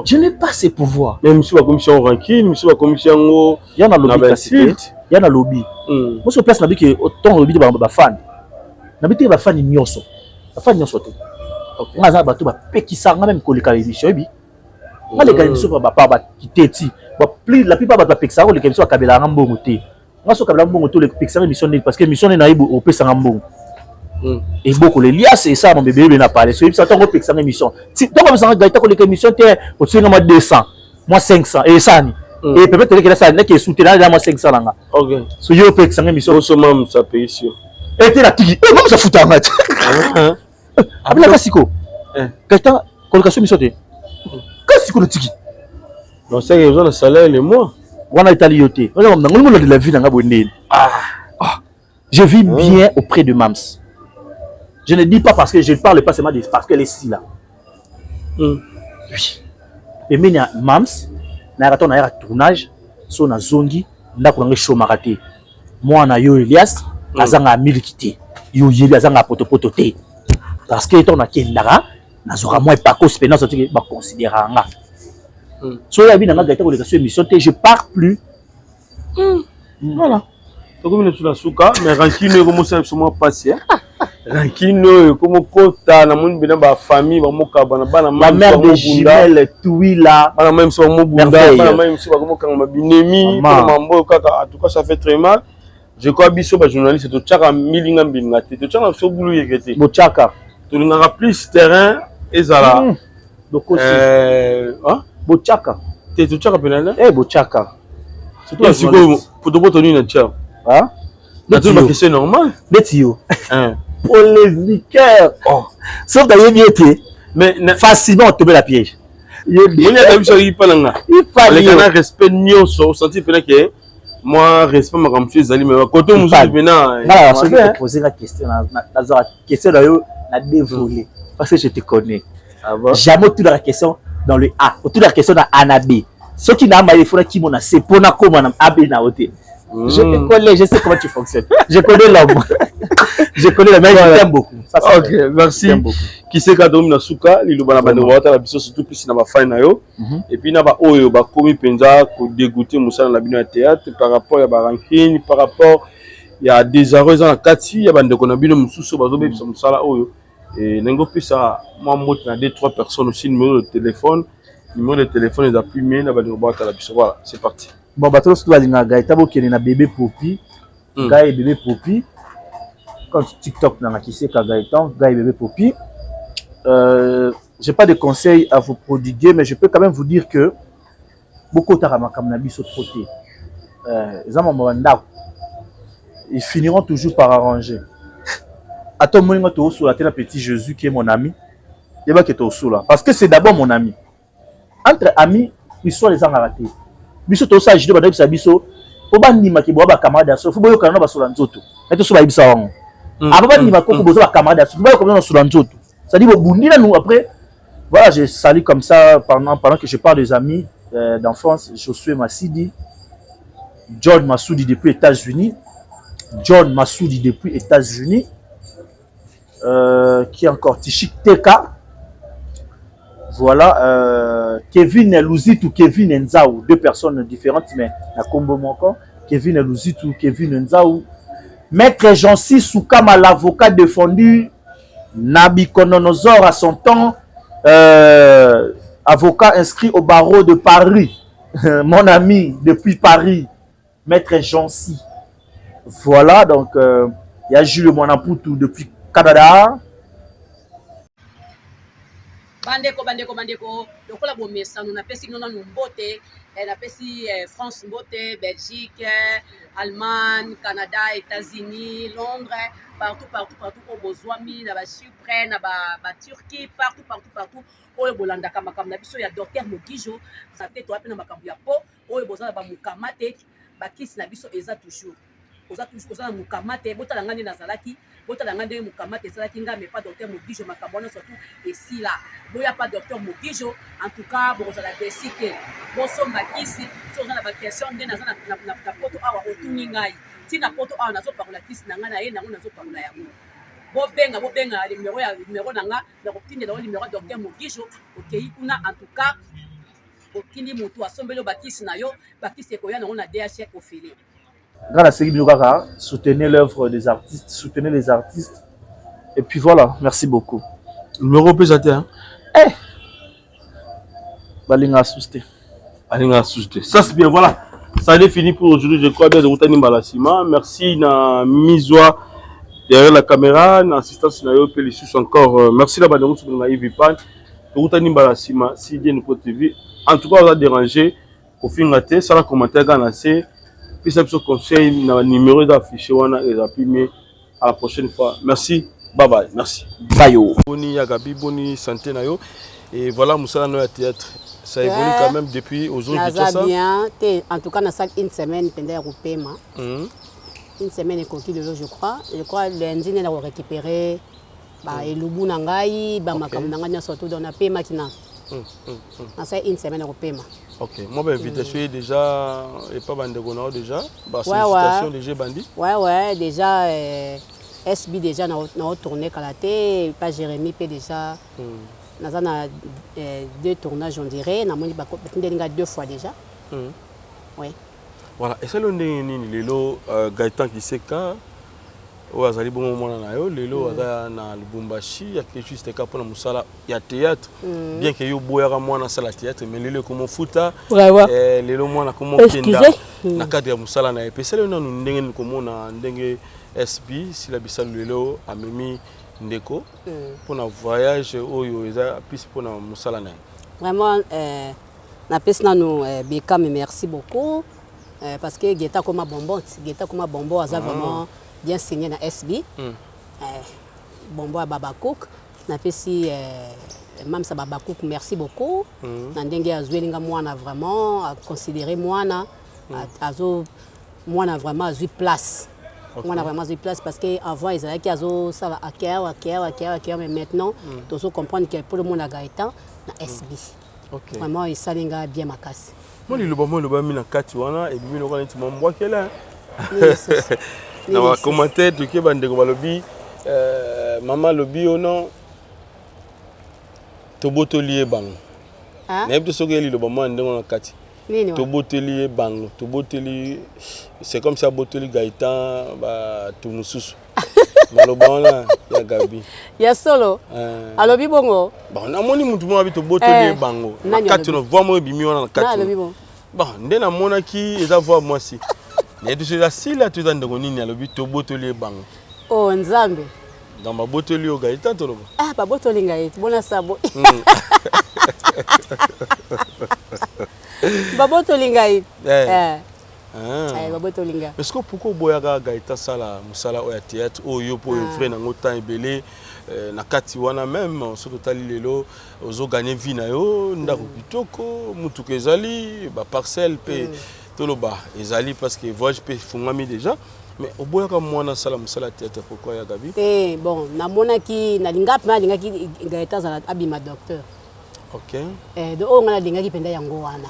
je n'ai pas ces pouvoirs même si la commission ranking monsieur la commission il y a na lobby il y a na lobby moi sur place na bi que autant lobby ba fan na bi te ba fan nyoso ba fan nyoso te nga za bato ba pekisa nga même ko le émission bi nga le émission ba papa ba kiteti ba plus la plupart ba pekisa ko le émission ba kabela nga mbongo te nga so kabela mbongo to le pekisa émission parce que émission na ibo o pesa nga mbongo et beaucoup les lias c'est ça mon bébé n'a parlé so ça to ko pekisa émission si to ko pesa nga gaita ko le émission te o tsinga ma 200 moi 500 et ça ni Et peut-être que ça n'est que soutenir dans moi 500 là. OK. So yo peut que ça mission. Au sommet ça paye ici. Et tu la tiki. Et même ça fout en match. Abla kasiko. Quelqu'un colocation mission te. Kasiko le tiki. Non, c'est que besoin de salaire les mois. On a Italie yoté. On a de la vie dans Gabonais. Je vis bien auprès de Mams. Je ne dis pas parce que je ne parle pas seulement parce qu'elle est ici là. Oui. Et maintenant, Mams, na raton na tournage, so na zongi, na ko ngi show maraté. Moi na yo Elias, azanga milikité. Yo yeli azanga poto té. Parce que ton na kendara, na zora moi pas ko spena so ba considérer nga. So ya bi na nga gaita ko le émission té, je pars plus. Voilà. Comme nous la souka, mais rancune comme ça moi passé. Rancune comme kota na mun bina ba famille ba moka bana la mère de jumelles Touila bana même so mo bunda bana même so ba comme kan ma binemi mambo kaka en tout cas ça fait très mal. Je crois biso ba journaliste to tchaka milinga mbinga te to tchaka so bulu yekete bo tchaka to linga plus terrain ezala donc bo tchaka te to tchaka penana bo tchaka surtout si ko poto poto ni na tchaka hein c'est normal betio polémiqueur. Sauf d'ailleurs, mais facilement tomber la piège. Il y a un respect nion sur senti que moi respect ma comme suis allé mais quand on nous maintenant je vais te poser la question la question d'ailleurs la dévolée parce que je te connais. Jamais toute la question dans le A, toute la question dans Anabé. Ce qui n'a pas il faudra qui m'en a c'est pour na comment A B na hôtel. Je te connais, je sais comment tu fonctionnes. Je connais l'homme. Je connais le mec, je t'aime beaucoup. Ça, ok, merci. Qui c'est quand on a souka, il y a des gens qui ont surtout plus dans la fin. Et puis, il y a des gens qui ont dégoûté dans la théâtre par rapport à la rancune, par rapport il y a des arrêts dans la quartier, il y a des gens qui ont des gens qui ont des gens et moi, je suis 2-3 personnes aussi, numéro de téléphone. Numéro de téléphone, ils ont pu mettre dans la voilà, c'est parti. Bon, bah, tout ce que tu as dit, c'est un bébé Popi. Gaï bébé Popi. Quand TikTok n'a qui c'est Gaëtan, Gaï bébé Popi. Je n'ai pas de conseils à vous prodiguer, mais je peux quand même vous dire que beaucoup de Taramakaminabi sont trottés. Ils finiront toujours par arranger. À ton moment, tu es sur la tête, petit Jésus qui est mon ami. Il va que tu es sur là. Parce que c'est d'abord mon ami. Entre amis, ils sont les ratés. Biso to sa jide bana bisa biso oba ndima ke boba camarade so fubo yo kana ba sola nzoto eto so ba ibisa wango aba ndima ko bozo ba camarade so fubo yo kana sola nzoto ça dit bo bundi na nous après voilà je salue comme ça pendant que je parle des amis d'enfance Josué Massidi John Massoudi depuis États-Unis qui encore Tichik Teka. Voilà, Kevin Luzitu, Kevin Nzaou, deux personnes différentes, mais la combo manquant. Kevin Luzitu, Kevin Nzaou. Maître Jean-Cy Soukama, l'avocat défendu, Nabi Kononosor à son temps, avocat inscrit au barreau de Paris, mon ami depuis Paris, Maître Jean-Cy. Voilà, donc il y a Jules Mwanapoutou depuis Canada. bandeko lokola bomesano napesi nona mbote napesi France mbote Belgique Allemagne Canada États-Unis Londres partout au bozwami na ba Chypre na ba Turquie partout oyo bolandaka makambo na biso ya docteur Mogijo ça te to apena makambo ya po oyo bozala ba mukamate bakisi na biso eza toujours oza mukamate botala ngandi nazalaki botala ngandi mukamate ezalaki nga mais pas docteur Mogijo makambo na surtout ici là boya pas docteur Mogijo en tout cas bozala desike bosomba kisi soza na ba question nde naza na poto awa otuni ngai tina poto awa nazo parola kisi na nga na ye nango nazo parola yango bobenga numéro nanga na koptindela o numéro docteur Mogijo okei kuna en tout cas okindi mutu asombelo bakisi na yo bakisi ekoya nango na DHF ofele. Grâce à Segui Biokaka, soutenez l'œuvre des artistes, soutenez les artistes. Et puis voilà, merci beaucoup. Numéro pesate, hein? Eh! Balinga Souste. Balinga Souste. Ça c'est bien, voilà. Ça est fini pour aujourd'hui. Je crois bien de Routani Balasima. Merci na Mizoa derrière la caméra, na assistance na yo Pélissus encore. Merci la bande sur na Yves Pan. Routani Balasima, si Dieu nous TV. En tout cas, on a dérangé. kofinga te sala commentaire kana se puis ça peut conseil na numéro d'affiché wana et mais à la prochaine fois. Merci. Bye bye. Merci. Bye. Boni Yagabi, boni santé na yo. Et voilà Moussala no théâtre. Ça évolue quand même depuis aujourd'hui tout ça. Bien. En tout cas na sac une semaine pendant repaiement. Une semaine et continue je crois. Je crois lundi on a récupéré ba elubu na ngai ba makambo na ngai surtout dans na paiement kina. Ça une semaine au paiement. Ok, moi ben invitation déjà et pas bande gonao déjà, bah sollicitation déjà bandi. Ouais déjà SB déjà na tourné kalaté, pas Jérémy peut déjà. Na deux tournages on dirait, na moni ba ndenga deux fois déjà. Ouais. Voilà, et c'est le nini lelo Gaëtan qui sait quand o azali bon moment na yo lelo aza na Lubumbashi ya quelque chose ka pona musala ya théâtre bien que yo boyaka mwana sala théâtre mais lelo comme futa lelo mwana comme kenda na cadre ya musala na epesa lelo nanu ndenge komona ndenge SB si la bisalo lelo amemi ndeko pour un voyage oyo eza plus pour na musala na vraiment na pesa nanu Beka mais merci beaucoup parce que Geta comme bonbon aza vraiment bien signé na SB. Bombo à Babakouk. Na pesi même ça Babakouk merci beaucoup. Na ndenge azwelinga mwana vraiment à considérer mwana azo mwana vraiment azu place. Mwana vraiment azu place parce que avant ils avaient qui azo ça va à mais maintenant tu dois comprendre que pour le monde à Gaëtan na SB. Vraiment il salinga bien makasi. Moi le ba mina kati wana et bimi lokana ti mombo kela. Na wa commentaire de ke bande ko balobi maman lobi ono to botolier bango. Na ebto sokeli lo ba mo ndengo na kati. To botolier bango, to boteli c'est comme ça botoli Gaëtan ba to mususu. Na lo ba ona ya Gabi. Ya solo. Alobi bongo. Ba na moni mutu mo abi to botolier bango. Na kati no voix mo bimi ona na kati. Na alobi bongo. Ba ndena mona ki eza voix moi si. Il y a des choses là, là tu es dans le but de botolier bang. Oh, Nzambe. Dans ma botolier au Gaëtan, tu vois. Ah, pas botolier Gaëtan, bon sabo. Pas botolier Gaëtan. Pas botolier. Est-ce que pourquoi boyaga Gaëtan sala musala au théâtre au yo pour un frère dans autant belé na kati wana même surtout tali lelo ozo gagner vie na yo ndako bitoko mutu kezali ba parcelle pe toloba ezali parce que voyage peut fungami déjà mais au boya comme moi na sala musala théâtre pourquoi ya Gabi bon na mona ki na linga pa linga ki Gaëtan za abima docteur de o ngala linga ki penda yango wana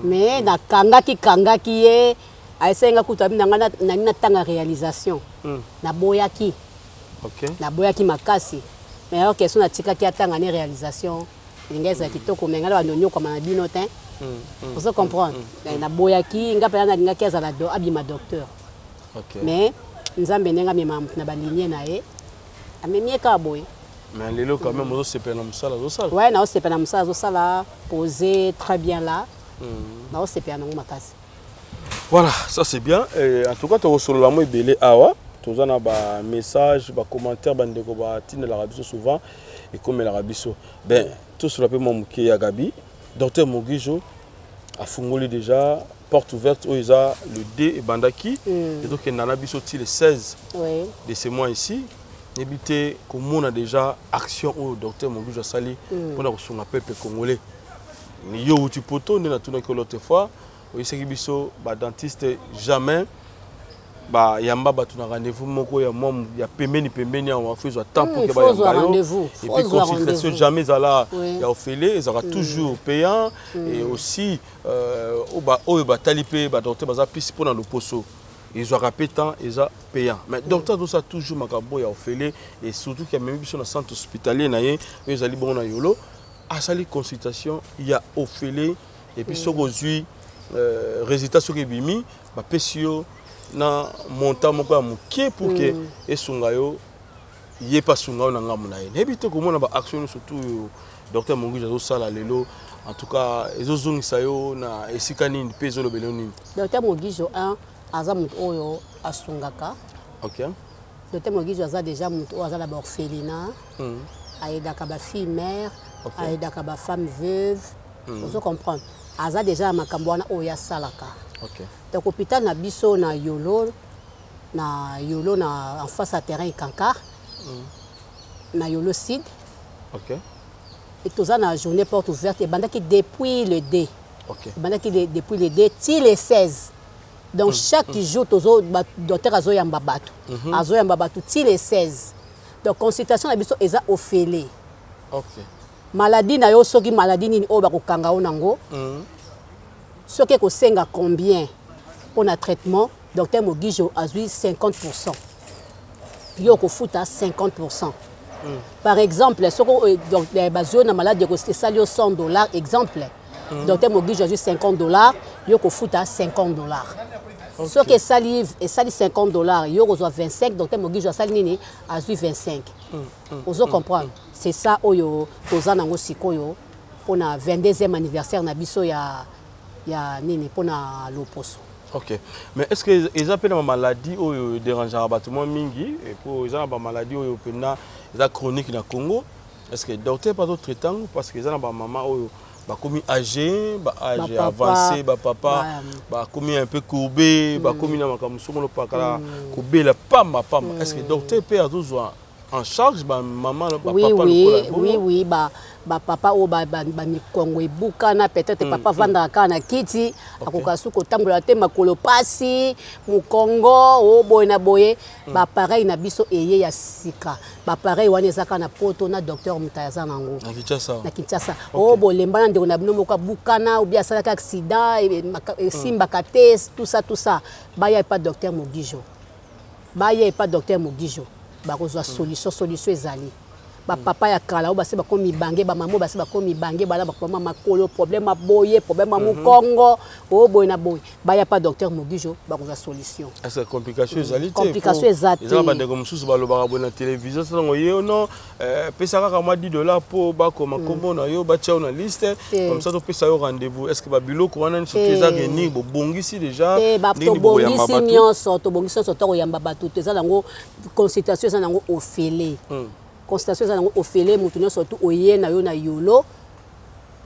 mais na kanga ki ye asenga kutabi na ngana na tanga réalisation na boya ki na boya ki makasi mais alors question na tika ki atanga ni réalisation linga za kitoko mais ngala banonyo comme na bino tin. Vous comprenez? Na boyaki nga pela na linga ki azala do abima docteur. Mais nzambe nenga mema na baligné na ye. Amemie ka boy. Mais lelo quand même ozo sepena musala zo sala. Ouais, na ozo sepena musala zo sala posé très bien là. Na ozo sepena ngo makasi. Voilà, ça c'est bien. En tout cas, tu as la moi belé awa. Tu as un message, un commentaire, un ndeko ba tine la rabiso souvent et comme la rabiso. Ben tout sur la peu mon mouké ya Gabi. Docteur Mogijo a fungoli déjà porte ouverte où il y a le D et Bandaki et donc il y en a biso le 16 de ce mois ici. N'ébité comme on a déjà action au docteur Mogijo Sali pour nous son appel congolais. Ni yo tu poto ni na tuna que l'autre fois au ici biso ba dentiste jamais ba yamba batu na rendez-vous moko ya mom ya pembeni on fait un temps pour que ba yamba et puis consultation jamais à ya ofélé ils aura toujours payant et aussi au ba talipé ba docteur baza pisi pour dans le poso ils aura pétant ils a payant mais docteur tout ça toujours makabo ya ofélé et surtout qu'il y a même sur le centre hospitalier na ye ils ali bon na yolo à sali consultation il y a ofélé et puis so gozui résultat sur ke bimi ba pesio na montant moko ya moke pour que esunga yo ye pas sunga na ngamu na ye nebite ko mona ba action surtout docteur Mogijo zo sala lelo en tout cas ezo zongisa yo na esika nini pezo lo belo nini docteur Mogijo aza mutu oyo asungaka docteur Mogijo aza déjà mutu oyo aza la orphelinat aidaka ba fille mère aidaka ba femme veuve vous comprenez aza déjà makambo wana oya salaka. OK. Donc hôpital na biso na Yolo na en face à terrain Kankar. Na Yolo Sud. OK. Et tous na journée porte ouverte et bandaki depuis le D. OK. Bandaki depuis le D till le 16. Donc chaque jour tozo docteur azo yamba bato. Azo yamba bato till le 16. Donc consultation na biso eza ofele. OK. Maladie na yo soki maladie nini o ba ko kanga o nango. Soki ko senga combien pour un traitement, docteur Mogijo a 50%. Yo ko futa 50%. Par exemple, donc les bases na malade ko c'est ça yo $100 exemple. Docteur Mogijo a $50, yo ko futa $50. Ce que ça livre et ça $50, yo reçoit 25, docteur Mogijo a sali nini a 25. Vous comprenez? C'est ça oyo toza nango sikoyo pour na 22e anniversaire na biso ya nini pour na loposo. OK. Mais est-ce que ils appellent ma maladie ou dérange abattement mingi et pour ils ont ma maladie ou pena ils chronique na Congo? Est-ce que docteur pas d'autre traitant parce que ils ont ma maman ou ba commis âgé, âgé avancé, ba papa, ba commis un peu courbé, ba commis na makamuso mo pa kala courbé la pamba. Est-ce que docteur peut toujours en charge ba maman ba papa oui ba papa o ba mikongo ebuka na peut-être papa vanda kana kiti akokasu ko tambola te makolo pasi mukongo o boye na boye ba pareil na biso eye ya sika ba pareil wana ezaka na poto na docteur mutayaza nango na Kinshasa o bolemba na ndeko na bino moka bukana ou bien salaka accident et simba kate tout ça ba ya pas docteur Mogijo ba ko solution ezali ba papa ya kala o base ba komi bange ba maman base ba komi bange ba la ba mama makolo problème aboye problème mukongo o boye na boye ba ya pas docteur Mogijo ba ko solution. Est-ce que complication ezali te? Complication ezali. Ezala bande comme sous ba lo ba na télévision ça ngo yo non pesa ka ma $10 pour ba ko makombo na yo ba tia na liste comme ça to pesa yo rendez-vous. Est-ce que ba biloko wana nso teza geni bo bongisi déjà ni bo yamba bato to bongisi nyonso to yamba bato teza nango consultation za nango ofele. Constatation ça au félé moutonio surtout au na yo na Yolo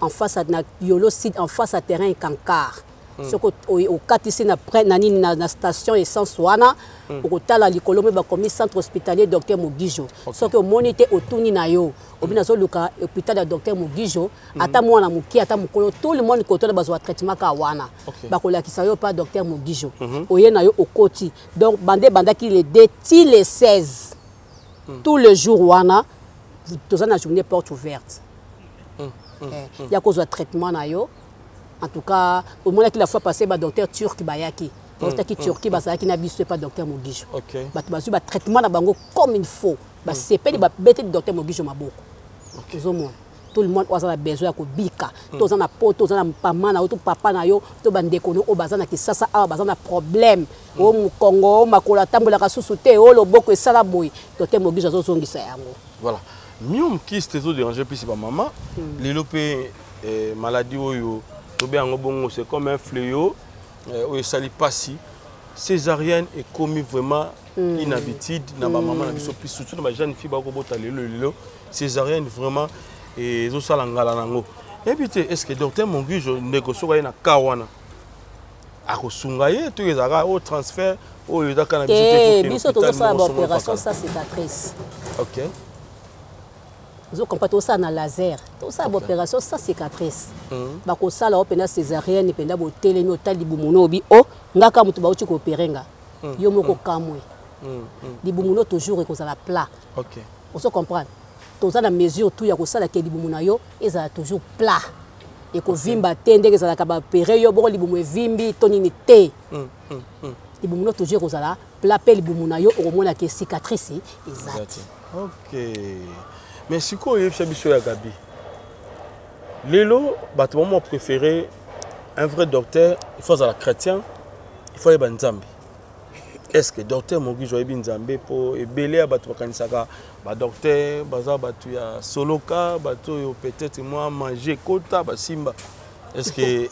en face à na Yolo site en face à terrain Kankar ce que au katisi na près na station essence wana au tala likolo me ba commis centre hospitalier docteur Mogijo ce que monité autour na yo obina zo luka hôpital docteur Mogijo ata mwana muki ata mukolo tout le monde côté bazwa traitement ka wana ba ko lakisa yo pas docteur Mogijo oye na yo okoti donc bandaki le déti les 16 tout le jour wana tous na journée porte ouverte il y a cause de traitement na yo en tout cas au moins qu'il la fois passé ba docteur turc bayaki docteur qui turki basaki na biso pas docteur Mogijo ba basu ba traitement na bango comme il faut ba sepeli ba bête docteur Mogijo maboko tout le monde a besoin ko bika tous na poto tous na pama na tout papa na yo to bandeko no o bazana ki sasa a bazana problème o mukongo makola tambola ka susu te o loboko esala boy docteur Mogijo zo zongisa yango. Voilà. Mium qui se zo déranger plus ba maman lelopé maladie oyo to be yango bongo c'est comme un fléau o sali pasi césarienne est commis vraiment inhabitude na ba maman na biso plus surtout na ba jeune fille ba ko bota lelo césarienne vraiment et zo sala ngala nango. Et puis est-ce que docteur Mogijo ndeko soka na kawana akosunga ye to ezaka au transfert au ezaka na biso te biso to ça opération ça cicatrice. OK. Vous comprenez ça na laser. Tout ça opération ça cicatrice. Ba ko sala opéna césarienne penda bo telemi otali bumuno bi o ngaka mutu ba uti ko opérenga. Yo moko kamwe. Libumuno toujours ko sala plat. OK. Vous comprenez? Tous à la mesure tout ya ko sala ke libumu na yo ezala toujours plat et ko vimba tende ke sala ka ba pere yo boko libumu vimbi tonini te libumu no toujours ko sala plat pe libumu na yo o mona ke cicatrice exact. OK. Mais si ko yef biso ya Gabi lelo bato mo préféré un vrai docteur il faut être chrétien il faut être nzambe. Est-ce que docteur Mogijo ebi nzambe po ebele bato bakanisaka ba docteur baza bato ya soloka bato yo peut-être moi manger kota basimba est-ce que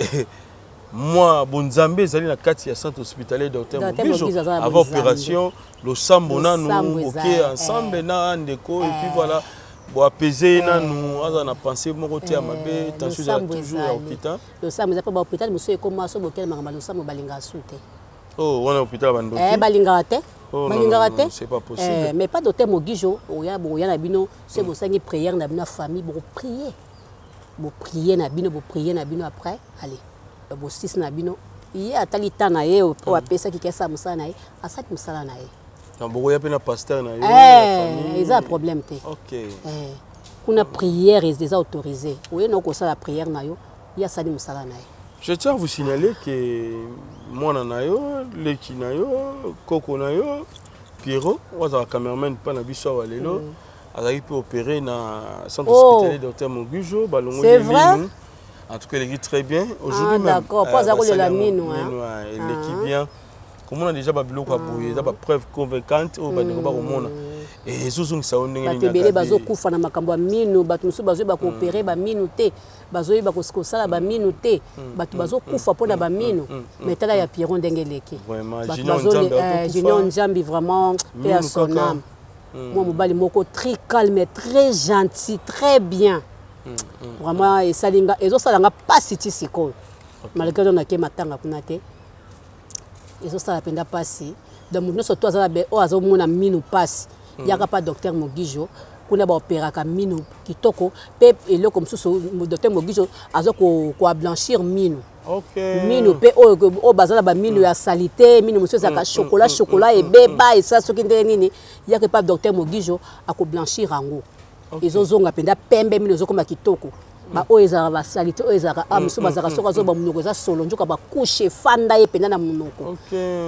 moi bon nzambe ezali na kati ya centre hospitalier docteur Mogijo avant opération le sambo na nous OK ensemble na ndeko et puis voilà Bon apaiser nanu aza na penser moko te mabe tension za toujours à hôpital. Le sam za pas ba hôpital monsieur comment so bokel makamba le sam balinga soute. Oh on a hôpital bando. Balinga te. Balinga te. C'est pas possible. Mais pas docteur Mogijo, oya na bino, c'est bo sangi prière na bino famille, bo prier. Bo prier na bino après, allez. Bo sis na bino. Ye atali tana ye o apesa ki kesa musala na ye, asaki musala na ye. Na boko ya pena pasteur na ye. Ils ont un problème te. OK. Kuna prière est déjà autorisée. Oye no ko sala prière na yo, ya sali musala na ye. Je tiens à vous signaler que mwana na yo, leki na yo, koko na yo, Pierrot, waza cameraman pa na biso wa lelo, azaki peut opérer na centre hospitalier Dr Mogujo, balongo c'est vrai. En tout cas, il écrit très bien. Aujourd'hui, d'accord, pas à la mine. Il écrit bien. Comme on a déjà babilo kwa bouye, ça preuve convaincante au bani ko mona. Et zozo ça on ngi ni bele bazo kufa na makambo ya minu, batu musu bazo ba ko opérer ba minu te, bazo ba ko sala ba minu te, batu bazo kufa pona ba minu. Mais tala ya Pierrot ndengeleki. Vraiment, Junior Nzambi vraiment paix à son âme. Moi mobali moko très calme, très gentil, très bien. Vraiment et salinga ezo salanga pas siti siko. Malgré on a ke matanga kuna te. Ezo sala penda pasi. Donc nous surtout azala be o azo mona minu pasi. Yaka pas docteur Mogijo kuna ba opéra ka minu kitoko pe elo comme ça docteur Mogijo azo ko blanchir minu. OK. Minu pe o bazala ba minu ya salité, minu monsieur zaka chocolat et beba et ça soki nini yaka pas docteur Mogijo ako blanchir ango. Ils ont penda pembe mino zo koma kitoko ba o ezara ba salite o ezara amso bazaka soka zo ba munoko za solo njoka ba couche fanda ye penda na munoko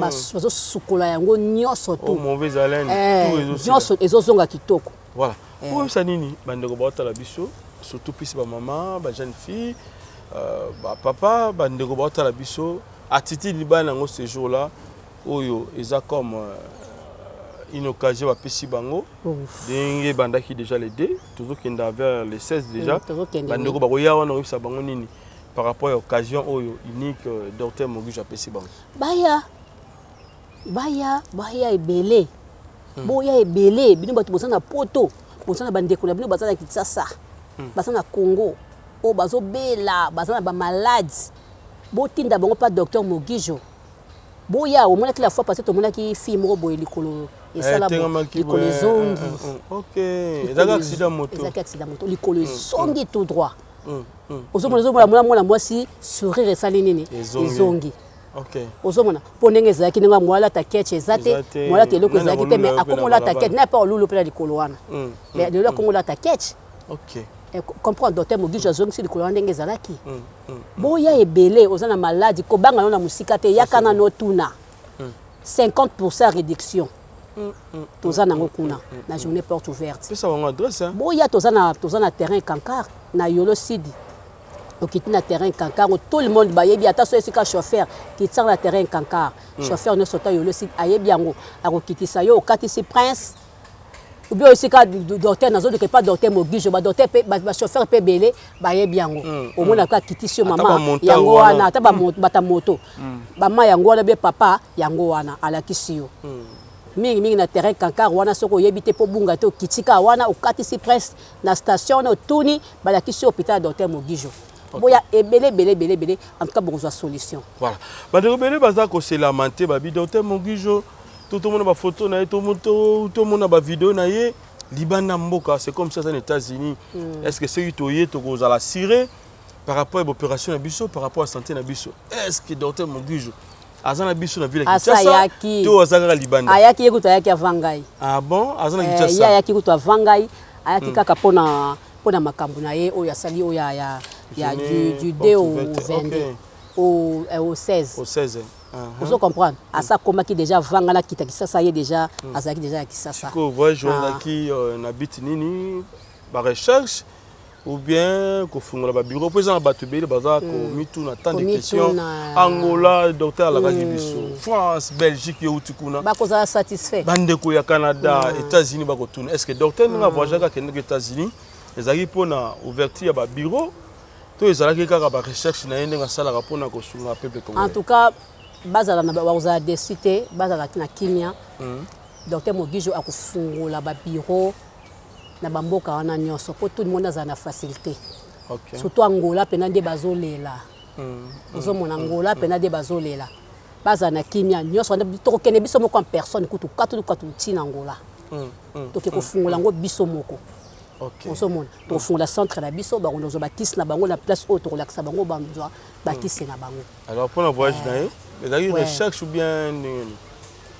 ba zo sukola yango nyoso to mauvais haleine tout nyoso ezozonga kitoko. Voilà pour ça nini bandeko ba otala biso surtout puis ba maman ba jeune fille ba papa bandeko ba otala biso attitude libana ngo ce jour là oyo eza comme une occasion à Pessi Bango. Dengue bandaki déjà les deux, toujours qui est vers les 16 déjà. Bandeko baroya wana obisa bango nini par rapport à l'occasion unique docteur Mogujo à Pessi Bango. Baya ebele. Boya ebele, bino batu bosana poto, bosana bandeko na bino bazana Kinshasa. Bazana Congo. O bazo bela, bazana ba malades. Botinda bango pas docteur Mogujo. Boya au moins que la fois passée tout le monde qui filme boy likolo et ça là likolo zongi. OK, d'accord accident moto. Exact accident moto likolo zongi tout droit. Ozomona moi si sourire sali nini zongi. OK. Ozomona ponenge zaki ninga mwala ta ketch ezate mwala te loko zaki te mais akomola ta ketch n'a pas lulu pela likolo wana. Mais de là komola ta ketch. OK. Comprendre docteur Mogijo zongi si likolo ndenge zalaki. Boya ebele ozana maladie ko banga na musika te yakana no tuna 50% réduction tozana ngokuna na journée porte ouverte c'est ça on adresse hein boya tozana terrain Kankar na Yolo Sidi okiti na terrain Kankar tout le monde bayebi ata so esika chauffeur qui tire na terrain Kankar chauffeur ne sota Yolo Sidi ayebi yango akokitisa yo okatisi prince ou bien aussi quand docteur nazo de pas docteur Mogijo ba docteur ba chauffeur pe belé ba yebi yango au moins ka kitisi maman yango wana ata ba moto ba ma yango wana be papa yango wana ala kisio mingi na terrain Kankar wana soko yebi te po bunga te kitika wana okatisi presse na station na tuni ba la kisio hôpital docteur Mogijo boya ebele en tout cas bonjour solution voilà ba de belé baza ko se lamenter ba bi docteur Mogijo tout le monde a des photos, tout le monde a des vidéos. C'est comme ça aux États-Unis. Est-ce que c'est que à la Syrie par rapport à l'opération Nabiso, par rapport à la santé Nabiso? Est-ce que le docteur Mogujo a un Nabiso dans la ville de Kinshasa? Tout à Liban. Ayaki ekuta ayaki avangai. Ah bon? Azana Kinshasa. Ya ayaki ekuta avangai, ayaki kaka pona makambo na ye oya sali oya ya du 2 au 22 au 16. Au 16. Vous comprenez? À ça, comment qui déjà vangala qui t'a ça y est déjà, à ça qui déjà qui ça. Vous voyez, je qui n'habite nini, ba recherche ou bien qu'on fait le bureau président Batubé, le bazar qu'on met tout tant de questions. Angola, docteur la Bisso, France, Belgique, Youtikuna. Ba cause satisfait. Bandeko ya Canada, États-Unis ba ko est-ce que docteur n'a voyagé qu'à les États-Unis? Les arrivent pour na ouverture ba bureau. Tout les arrivent qu'à ba recherche na yende nga sala rapport na ko sunga peuple congolais. En tout cas bazala na baza de cité bazala na kimia docteur Mogijo akufungula ba bureau na bamboka wana nyonso po tout le monde aza na facilité. OK. Surtout Angola pena nde bazolela. Ozomona Angola pena nde bazolela. Baza na kimia nyonso nde tokokende biso moko en personne kutu katu tina Angola. Toke kofungula ngo biso moko. OK. Ozomona tofungula centre na biso bango zo bakisi na bango na place haute relaxa bango bango bakisi na bango. Alors pour le voyage d'ailleurs, mais d'ailleurs recherche ou bien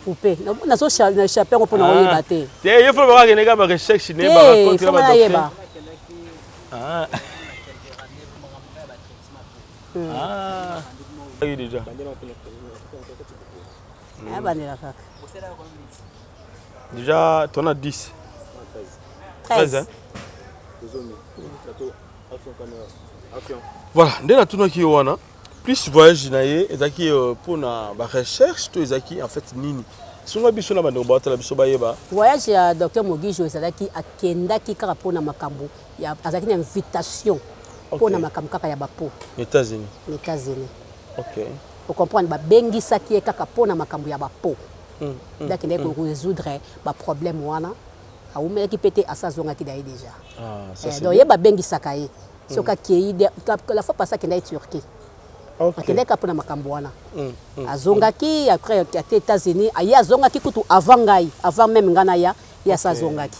Coupé. Nazo échappé pour na oyeba te. Te il faut voir que nega ba recherche ne ba raconter ba docteur. Ah. Ah. Oui déjà. Ah bandela kaka. Déjà tu en as 10. 13 hein. Voilà, dès la tournoi qui wana plus voyage naie ezaki pour na ba recherche to ezaki en fait nini. Songa biso na bando ba tala biso ba yeba. Voyage ya docteur Mogijo ezalaki akendaki kaka pona makambo ya azaki na invitation pona makambo kaka ya bapo. États-Unis. États-Unis. OK. Vous comprenez ba bengisa ki kaka pona makambo ya bapo. Donc il faut résoudre ba problème wana. Aumela ki pété asazonga ki dai déjà. Ah, ça c'est. Donc yeba bengisa kaye. Soka ki la fois passée qu'il est Turquie. OK. Akende ka pona makambo wana. Azonga ki après ki ate États-Unis, aya zonga ki kutu avant ngai, avant même ngana ya sazonga ki.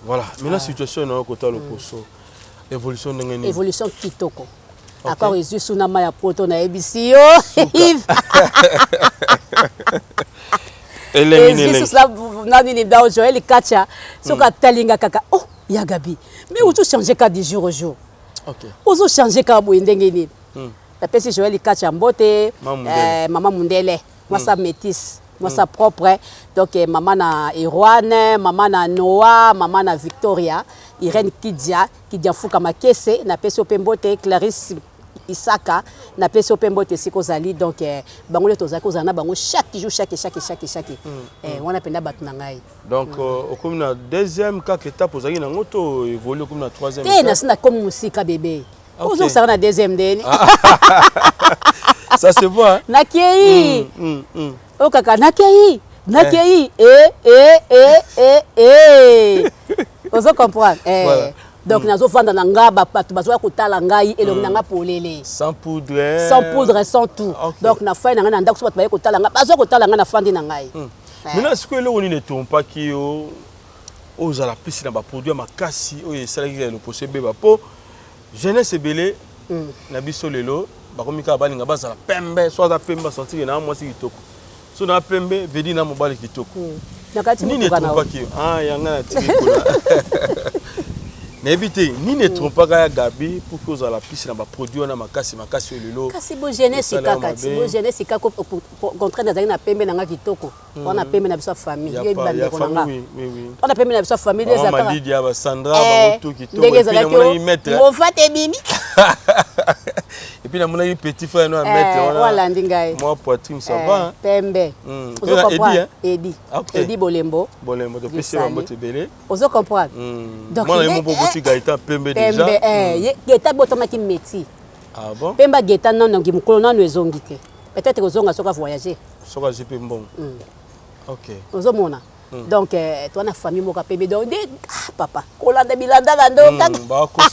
Voilà, mais la situation na kota le poso. Évolution ngeni. Évolution kitoko. Encore Jésus suna maya poto na ebisio. Jésus ça nani ni dans Joël Kacha, soka talinga kaka. Oh, ya Gabi. Mais où tu changer ka de jour au jour. OK. Ozo changer ka bo ndenge ni. La pesi Joël Kacha mbote, maman Mundele, moi ça métisse. Moi ça propre. Donc maman na Erwan, maman na Noah, maman na Victoria, Irène Kidia Fuka Makese, na pesi opembote Clarisse Isaka, na pesi opembote Sikozali. Donc bango le tozako zana bango chaque jour chaque. On appelle batu na ngai. Donc comme na deuxième quatre étape ozaki na ngoto évoluer comme na troisième. Eh na sina comme musika bébé. Ozo ça na deuxième deni. Ça se voit. Nakei. Oh kaka nakei. Ozo comprendre. Donc nazo vanda na nga ba patu bazo kotala ngai elongi na nga polele. Sans poudre. Sans poudre, sans tout. Donc na fa na nga na ndako so baye kotala nga bazo kotala nga na fandi na ngai. Maintenant est-ce que le ne tombe pas qui aux à la piste na ba produit makasi o esala ki le possible ba po jeunesse belé na biso lelo ba komika balinga bazala pembe soit za pembe sortir na moi si kitoko. So na pembe vedi na mobali kitoko. Nakati ni ne trompe pas qui yanga na tikikola. N'évitez ni ne trompe pas Gabi pour que vous à la piste na ba produit na makasi lelo. Kasi bo jeunesse kakati bo jeunesse kako contraire na pembe na kitoko. On a pembe na biso famille. Oui. On a pembe na biso famille des akara. Maman Lydia ba Sandra ba tout kitoko. Et puis na mettre. Mon fate bimi. Et puis, on a eu petit frère, nous, à mettre. Voilà, ndingai. Moi, poitrine, ça va. Pembe. Vous comprendre? Edi. Edi Bolembo. Bolembo, de PC, on va te belé. Vous comprendre? Donc, moi, je vais vous Gaëtan Pembe déjà. Pembe, Gaëtan Botoma qui métier. Ah bon? Pemba Gaëtan, non, qui me colonne, nous ont guité. Peut-être que vous avez voyagé. Soka j'ai bon. OK. Vous avez donc, toi, on a famille, mon Pembe. Donc, papa, Kolanda Bilanda, Lando. Bah, quoi,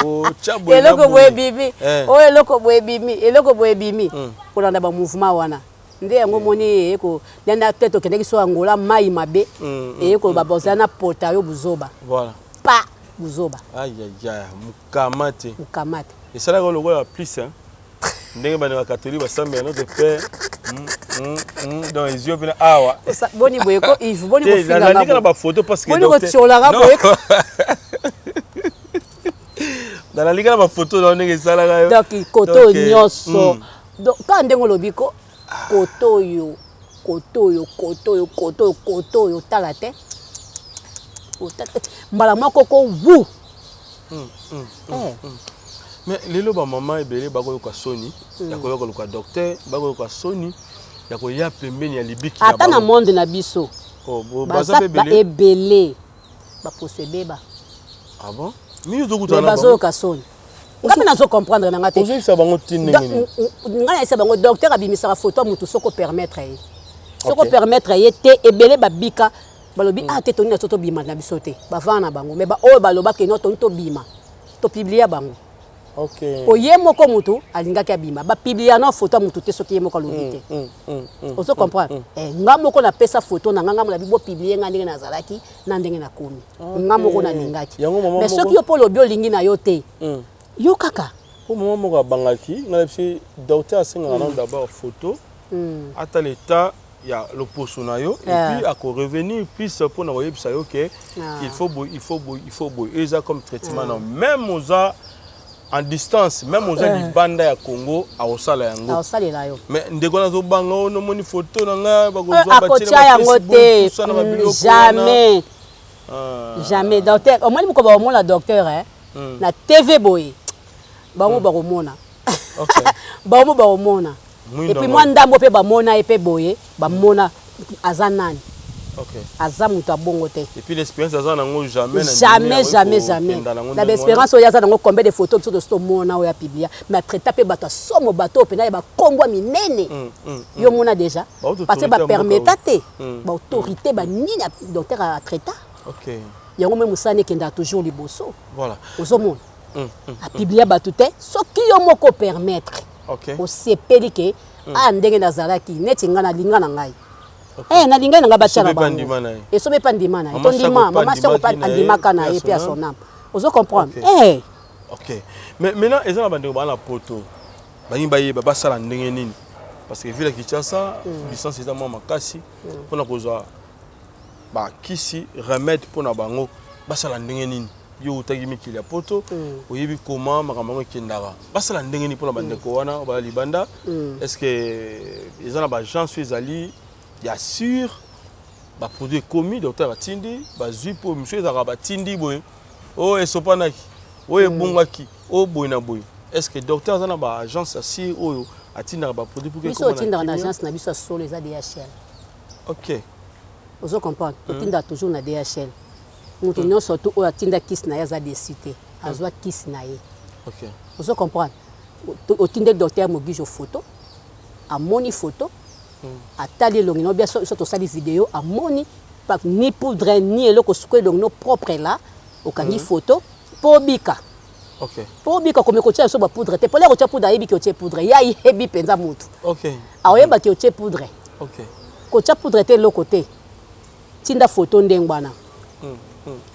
oh, eloko boye bibi o eloko boye bimi eloko boye bimi kolanda ba mouvement wana nde yango moni eko nenda teto kendeki so Angola mai mabe eko ba bozana pota yo buzoba voilà pa buzoba aïe mukamate et ça là le roi plus hein ndenge bana catholique ba samba notre père dans les yeux awa boni boyeko if boni ko finga na ba photo parce que boni ko tchola boyeko dans la ligue la photo là on est ça là donc koto nyonso donc quand ndengo lobiko koto yo tala te mbala moko ko wu mais lelo ba maman ebele ba ko soni ya ko ko docteur ba ko soni ya ko ya pembeni ya libiki na ata na monde na biso oh baza ebele ba posebeba ah bon mais bazo kasoni ngami nazo comprendre na ngate ozo isa bango tinengeni ngana isa bango docteur abimisa photo mutu soko permettre ye te ebele babika balobi ah te toni na toto bima na bisote ba vana bango mais ba o baloba ke no toni to bima to publier bango. OK. Oye moko mutu alingaki abima ba publier na photo mutu te soki moko lobite. Ozo comprendre nga moko na pesa photo na nga mo bibo publier nga ndenge na zalaki na ndenge na komi. Nga moko na lingaki. Mais soki yo po lobi olingi na yo te. Yo kaka. Pour moment moko bangaki nga lepsi docteur asenga na d'abord photo. Ata l'état il y a le poste na yo et puis à revenir plus pour na voyer ça OK il faut et ça comme traitement non même aux en distance même aux libanda ya Congo a osala yango a osala la yo mais ndeko na zo banga no moni photo na nga ba jamais jamais docteur au moins ko ba mo la docteur na TV boy ba mo ba ko mona OK ba mo ba ko mona. Et puis moi ndambo pe ba mona epe boye ba mona azanani. OK. Azamu ta bongo te. Et puis l'expérience azana ngo jamais jamais. La expérience o yaza ngo combien de photos sur de mona o ya publier mais traiter pe bato somo bato pe na ba kombo minene. Yo mona déjà parce que ba permettre te ba autorité ba nini docteur a traiter. OK. Yango même musane kenda toujours liboso. Voilà. Ozo mona. A publier bato te soki yo moko permettre. OK. O sepeli ke a ndenge na zalaki neti nga na linga na ngai. Na linga na nga bacha na bango. Et so be pandima na. To ndima mama sako pandima kana et puis à son âme. Ozo comprendre. OK. Mais maintenant ils ont bandeko ba na poto. Bani baye ba sala ndenge nini? Parce que ville Kinshasa licence est moi makasi pour na kozwa ba kisi remède pour na bango ba sala ndenge nini? Yo utagi mikili ya poto oyebi comment makambo kendara basala ndenge ni pour la bande ko wana ba libanda est-ce que ils ont ba chance ezali ya sûr ba produit commis docteur batindi ba zui pour monsieur za ba tindi boy o esopanaki o ebungaki o boy na boy est-ce que docteur za na ba agence asi oyo atinda ba produit pour que comment na tinda na agence na biso solo les DHL. OK. Vous comprenez tinda toujours na DHL. Mutu non surtout o atinda kiss na ya za décité azwa kiss na ye. OK. Vous comprenez o tinda docteur Mogijo photo a moni photo a tali longino bien so to sali vidéo a moni pas ni poudre ni eloko sukwe longino propre là o kangi photo po bika. OK. Po bika comme ko tia so ba poudre te pole ko tia poudre yebi ki o tia poudre ya yebi penza mutu. OK. A oyeba ki o tia poudre. OK. Ko tia poudre te lo côté tinda photo ndengwana.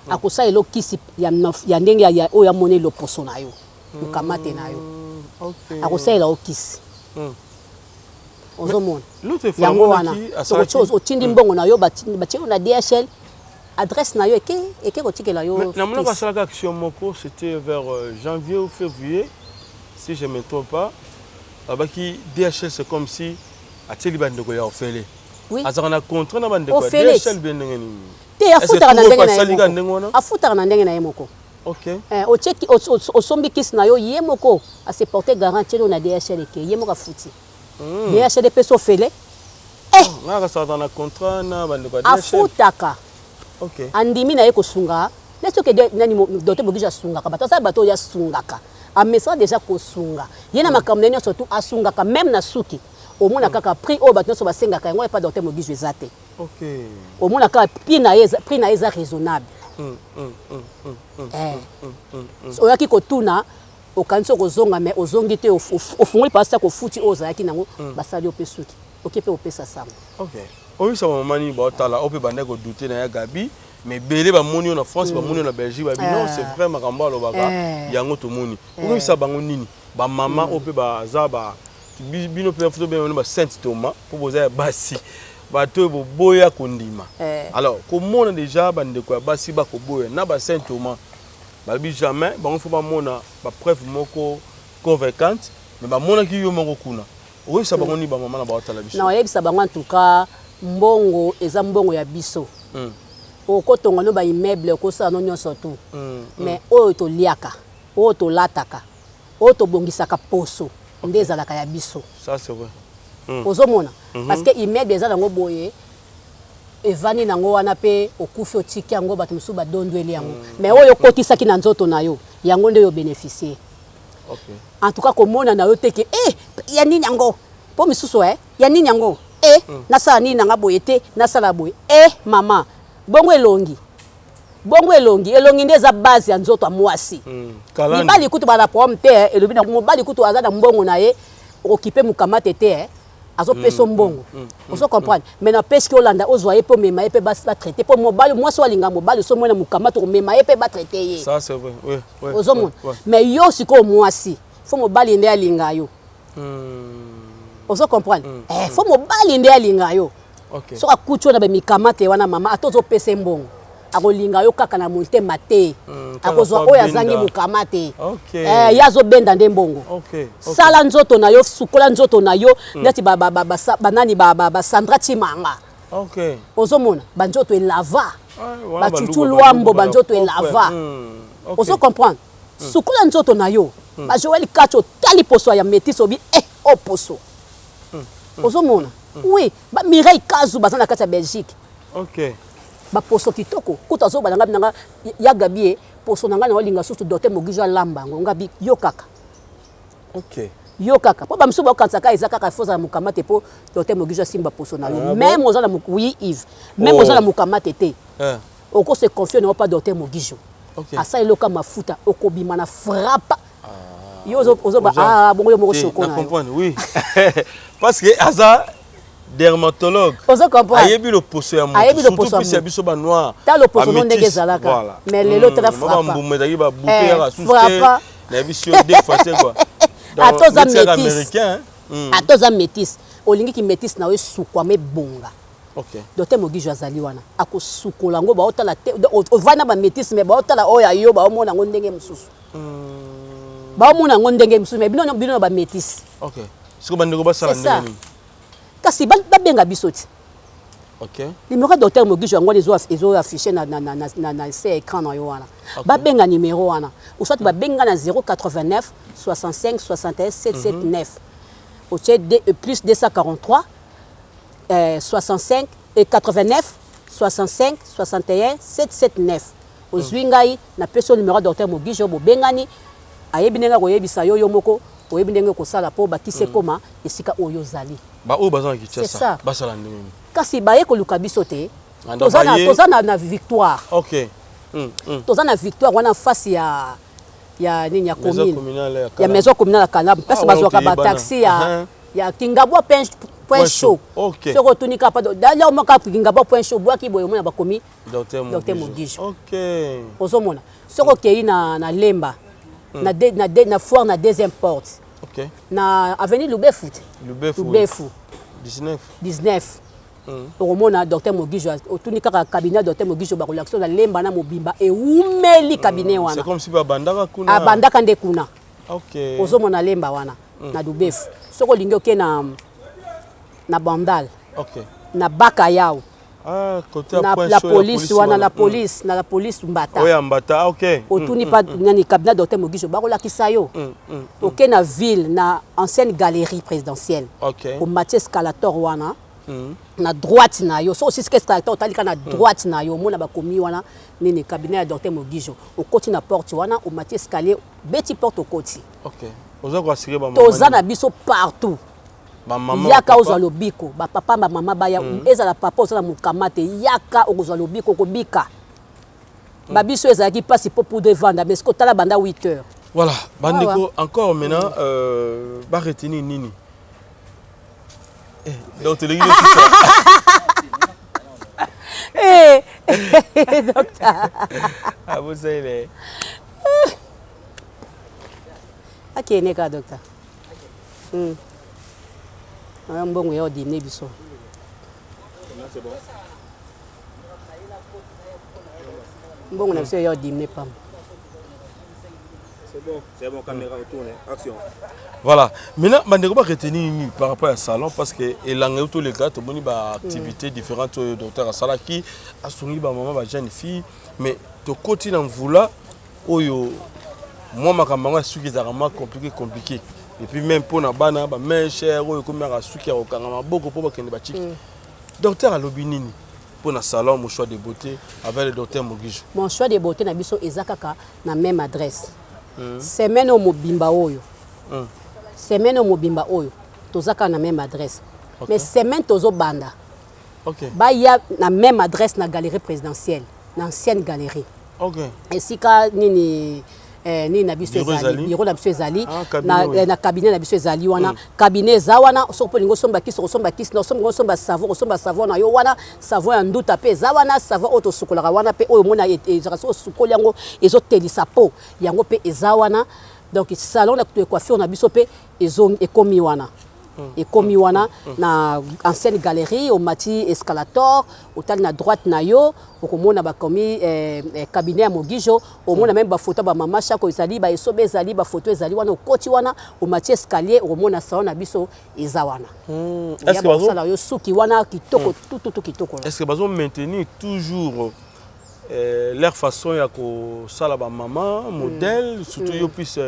Akosa elo kisi ya ndenge ya o ya mone lo poso na yo ukamate na yo. OK. Akosa ela o kisi. Ozomona. L'autre fois yango wana so chose otindi mbongo na yo batie na DHL adresse na yo eke ko tikela yo. Na mona basala ka action moko c'était vers janvier ou février si je me trompe pas. Abaki DHL c'est comme si ateli bandeko ya ofele. Oui. Azaka na contrat na bandeko DHL bien ngeni. Te afuta na ndenge na yo. Afuta na ndenge na yemoko. OK. O cheki o sombi kisi na yo yemoko a se porter garantie na DHL ke yemoko afuti. DHL peso fele. Nga sa na contrat na bandeko DHL. Afutaka. OK. Andimi na ye ko sunga. Leso ke nani docteur Mogijo sunga ka batasa bato ya sungaka. A message déjà ko sunga. Yena makambo nyo surtout asungaka même na suki. Au moins kaka prix au bato so basengaka yango pas docteur Mogijo ezate. OK. Au moins kaka prix na eza raisonnable. Oyaki kotuna okanso kozonga mais ozongi te ofungoli pasta ko futi ozayaki nango basali opesuki. OK pe opesa sango. OK. Oyo sa mamani ba tala ope bande ko douter na ya Gabi mais belé ba moni na France ba moni na Belgique ba non c'est vrai makambo alobaka yango to moni. Oyo sa bango nini ba mama ope ba za ba bino pe photo bien ba Saint Thomas pour poser basi ba to bo boya kondima. Alors comment on déjà bande ko basi ba ko boya na ba Saint Thomas ba bi jamais ba on faut ba mona ba preuve moko convaincante mais ba mona ki yo moko kuna. Oyo sa bango ni ba mama na ba tala biso. Na yebisa bango en tout cas mbongo eza mbongo ya biso. Okotonga no ba immeuble ko sa no nyonso tout. Mais oyo to liaka, oyo to lataka, oyo to bongisaka poso. Ndeza la kaya biso. Ça c'est vrai. Ozomona parce que immeuble eza nango boye evani nango wana pe okufi otiki yango bato musu ba dondweli yango. Mais oyo kotisaki na nzoto na yo, yango nde yo bénéficier. OK. En tout cas komona na yo teke ya nini yango? Po misusu ya nini yango? Nasala nini nanga boye te, nasala boye. Mama, bongo elongi nde eza base ya nzoto ya mwasi mibali kutu bana problème te elobi na mobali kutu aza na mbongo na ye okipe mukamate te azopesa mbongo ozo comprendre mais na pesi ki olanda ozwa ye po mema ye pe ba traiter po mobali mwasi walinga mobali so mona mukamate ko mema ye pe ba traiter ye ça c'est vrai oui ozo mona mais yo siko mwasi fo mobali nde alinga yo ozo comprendre fo mobali nde alinga yo so akucho na be mikamate wana mama atozo pesa mbongo akolinga yo kaka na motema te akozwa oyo azangi mukamate yazo benda nde mbongo sala nzoto na yo sukola nzoto na yo ndati banani Sandra Chimanga ozomona banzoto elava bachuchu lwambo banzoto elava ozo comprendre sukola nzoto na yo ba Joël Kacho tali poso ya métis obi o poso ozomona oui ba Mireille Kazu bazana kati ya Belgique ba poso kitoko kuta zo balanga binanga ya Gabi poso nanga na walinga susu Docteur Mogijo lamba ngabi yo kaka yo kaka po ba msuba okansaka ezaka ka foza mukamate po Docteur Mogijo simba poso na yo même ozala oui Yves même ozala mukamate te oko se confie na pas Docteur Mogijo asa eloka mafuta okobima na frappe yo ozo ba bongo yo moko choko na comprendre oui parce que asa dermatologue ozo comprendre ayebi le poso ya moto surtout plus ya biso ba noir ta le poso non ndenge zalaka mais lelo tra frappe ba mbumeza ki ba bouper ya suste na biso deux fois c'est quoi atoza américain atoza métis olingi ki métis na we sukwa me bonga Docteur Mogijo azali wana akosukola ngo ba otala te ovana ba métis mais ba otala oya yo ba omona ngo ndenge mususu ba omona ngo ndenge mususu mais bino ba métis siko bandeko basala ndenge kasi babenga bisoti numéro Docteur Mogijo yango ezo affiché na se écran na yo wana babenga numéro wana ou soit babenga na 089 65 61 779 au plus 243 65 et 89 65 61 779 ozwingai na peso numéro Docteur Mogijo bobengani ayebi nenga koyebisa yo moko oyebi ndenge kosala po bakise koma esika oyo zali ba o bazana kichasa basala ndenge kasi baye koluka biso te tozana na victoire tozana na victoire wana face ya nini ya commune ya maison communale ya Kalamu parce bazwaka ba taxi ya Kingabwa point show soko tunika pa d'ailleurs mo ka Kingabwa point show bwa ki boyo mona ba komi Docteur Mogijo ozomona soko kei na Lemba na foire na deuxième porte na avenue Lubefu 19 okomona Docteur Mogijo otunika ka cabinet Docteur Mogijo ba relaxo na Lemba na mobimba eumeli cabinet wana c'est comme si ba bandaka kuna abandaka nde kuna ozomona Lemba wana na Lubefu soko lingi oke na Bandal na Baka yao côté na la police wana la police mbata oya mbata otuni pa nani cabinet Docteur Mogijo bakolakisa yo oke na ville na ancienne galerie présidentielle au Mathieu Scalator wana na droite na yo so aussi Scalator talika na droite na yo mona bakomi wana nini cabinet ya Docteur Mogijo okoti na porte wana au Mathieu Scalier beti porte okoti oza ko assurer ba mama toza na biso partout yaka ozwa lobiko bapapa bamama baya ezala papa ozala mukamate yaka okozwa lobiko okobika babiso ezalaki mpasi mpo poudre vanda mais siko tala banda 8 heures voilà bandeko encore maintenant baretenir nini donc telegi le docteur vous savez akene ka docteur mbongo ya odine biso mbongo na biso ya odine pam c'est bon caméra retourne action voilà maintenant bandeko ba retenir par rapport à salon parce que elanga tous les gars to boni ba activités différentes docteur asala ki asungi ba maman ba jeune fille mais to koti na mvula oyo moi makamanga suki za vraiment compliqué et puis même pour na bana ba main cher oyo comme na suki ya okanga maboko po ba kende ba chiki docteur alobi nini pour na salon mon choix de beauté avec le Docteur Mogijo mon choix de beauté na biso ezakaka na même adresse semaine au mobimba oyo semaine au mobimba oyo tozaka na même adresse mais semaine tozo banda OK. Bah il y a la même adresse na galerie présidentielle, l'ancienne galerie. OK. Et si ka nini ni na biso ezali bureau na biso ezali na cabinet na biso ezali wana cabinet za wana sopo lingo somba kisi no somba savon na yo wana savon ya nduta pe za wana savon auto sukola wana pe oyo mona ezaka so sukoli yango ezotelisa po yango pe eza wana donc salon na coiffure na biso pe ekomi wana ekomi wana na ancienne galerie au mati escalator otali na droite na yo okomona bakomi cabinet ya Mogijo omona même ba photo ba mama chako ezali ba esobe ezali ba photo ezali wana okoti wana au mati escalier omona salon na biso eza wana est-ce que bazo la yo suki wana kitoko tout kitoko est-ce que bazo maintenir toujours leur façon ya ko sala ba mama modèle surtout yo puisse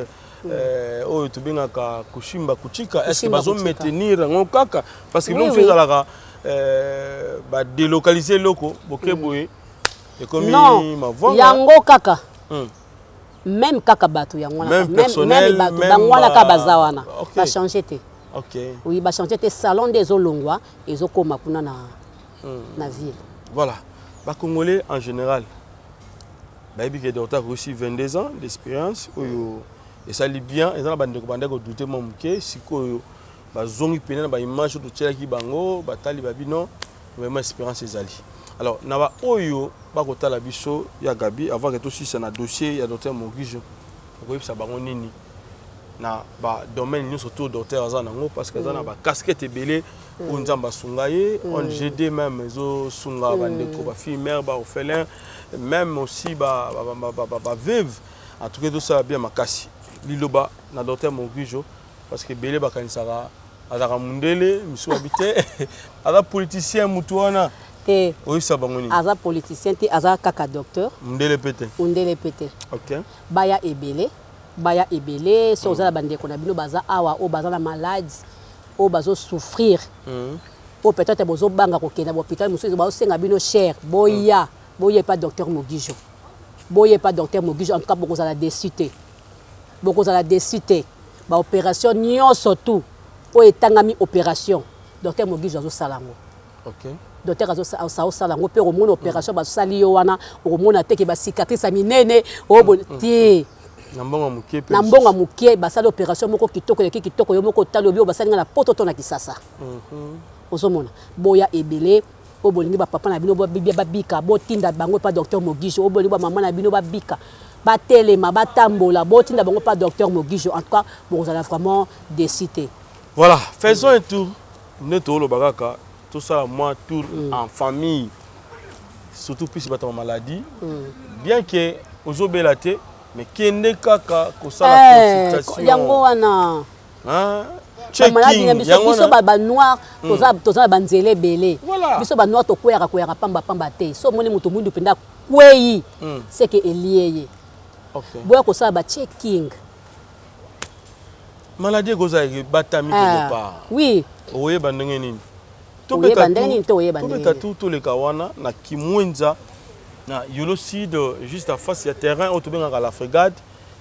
oyo tobengaka kushimba kuchika est-ce que bazo maintenir ngo kaka parce que nous faisons la ba délocaliser loko bokeboye et comme non yango kaka même kaka bato yango même personnel même bato bangwana ka bazawana okay. Ba changer te OK oui ba changer te salon des olongwa ezokoma kuna na ville voilà ba congolais en général ba ebi ke docteur aussi 22 ans d'expérience oyo et ça lit bien et dans la bande de douter mon muke sikoyo bazongi pena ba image to tshela ki bango batali babino vraiment espérance ezali alors na ba oyo ba kotala biso ya Gabi avant que tout ça na dossier ya docteur Mogijo ko yebisa bango nini na ba domaine nous surtout docteur azana ngo parce que azana ba casquette ebele o nzamba sungaye on GD même zo sunga bande ko ba fille mère ba orphelin même aussi ba veuve en tout cas tout ça bien makasi liloba na docteur Mogijo parce que belé bakanisaka azaka mundele misu habité aza politicien mutu wana te oyisa bango nini aza politicien te aza kaka docteur mundele pété OK baya ebele so za bande ko na bino baza awa o baza na malade o bazo souffrir o peut-être bozo banga ko kena hôpital musu bazo senga bino cher boya pas docteur Mogijo en tout cas beaucoup za la décité ba opération nyonso tout o etangami opération docteur Mogijo azo salango OK docteur azo salango pe romona opération ba sali yo wana romona teke ba cicatrice minene o bonti na mbonga mukie ba sali opération moko kitoko yo moko talo bio ba sali na poto to na kisasa ozomona boya ebele o bolingi ba papa na bino ba bika bo tinda bango pa docteur Mogijo o bolingi ba mama na bino ba bika ba telema ba tambola bo tinda bango pa docteur Mogijo en tout cas bon ça a vraiment décidé voilà faisons un tour neto lo bagaka tout ça moi tour en famille surtout puis bata maladie bien que ozobelate mais kende kaka ko sala consultation yango wana checking biso ba noir toza ba nzele belé biso ba noir to kwera pamba te so moni mutu mundu penda kweyi c'est que elieye OK boya ko sala ba checking maladie goza batami quelque part oui oye bandenge nini to beta tout le kawana na kimwenza na yoloside juste à face ya terrain au tobenga la frégate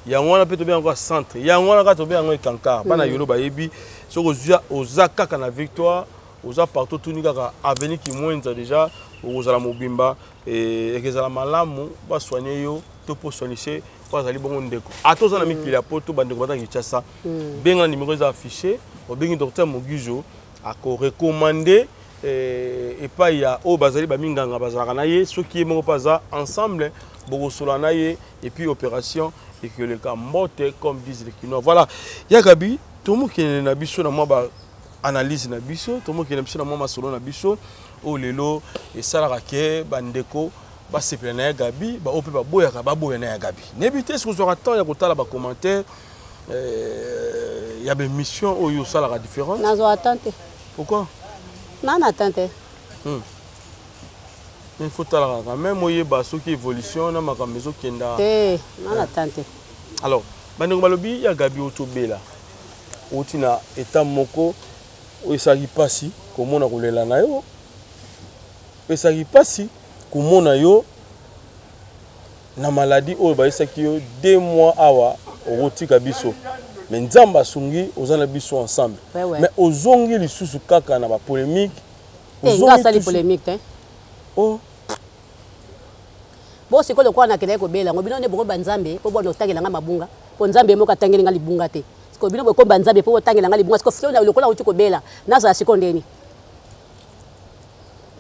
ya ngwana pe tobenga encore centre ya ngwana ka tobenga ngo kankar bana yolo bayebi soko ozaka kana victoire oza partout tunika ka avenir kimwenza déjà ozala mobimba et ezala malamu ba soigner yo to pour soigner kwa zali bongo ndeko atoza na mikili ya poto bandeko bata kichasa benga numéro za affiché o bengi docteur Mogijo ako recommander et pas ya o bazali ba minganga bazala na ye ceux qui moko paza ensemble boko solana ye et puis opération et que le cas morte comme disent les Kinois voilà ya Gabi tout mo ki na biso na moi ba analyse na biso tout mo ki na biso na moi ma solo na biso o lelo et sala ke bandeko ba sepelana ya Gabi ba ope ba boya na ya Gabi n'ébitez ce que vous aura temps ya kotala ba commentaire ya ba mission o yo sala différente nazo attente pourquoi non attente il faut tala quand même oye ba so ki évolution na makamezo kenda non attente alors bandeko balobi ya Gabi otobela otina état moko o esaki pasi komona kolela na yo esaki pasi komona yo na maladie oyo baisaki yo 2 mois awa okotika biso mais nzamba sungi ozana biso ensemble mais ozongi lisusu kaka na ba polémique nga sali polémique te. Oh. Bo siko lokwa na kele ko bela ngobino ne bongo banzambe po bono tangela nga mabunga po nzambe mo katangeli nga libunga te siko bino ko banzambe po tangela nga libunga siko fio na lokola uti ko bela naza siko ndeni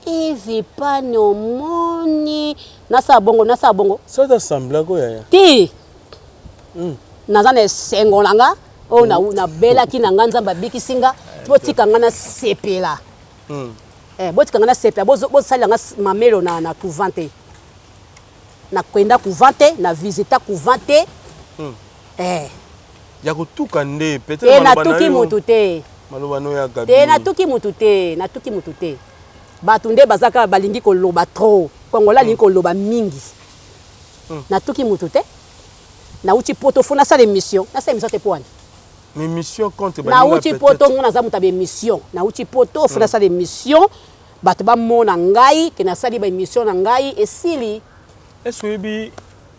evi pano moni nasa bongo ça t'assemble ko ya ti naza na sengo langa o na bela ki na nganza biki singa botika nga na sepela botika nga na sepela bo sala nga mamelo na couvante na kwenda couvante na visita couvante ya kutuka nde peut-être na tuki mutu te malobano ya gabi te na tuki mutu te batu nde bazaka balingi koloba trop kongola lingi koloba mingi na tuki mutu te na uchi poto fona sa émission te poani mais mission contre na uchi poto ngona za muta be émission na uchi poto fona sa émission batu ba mona ngai ke na sali ba émission na ngai esili est-ce que bi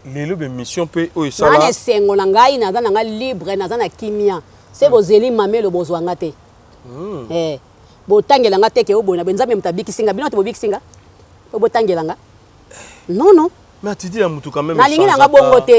lelo be mission pe o esala na sengo na ngai na za na ngai libre na za na kimia se bozeli mamelo bozwanga te botangela nga te ke obona benzambe mutabiki singa bino te bobiki singa botangela nga non mais tu dis la mutu quand même na lingi na nga bongo te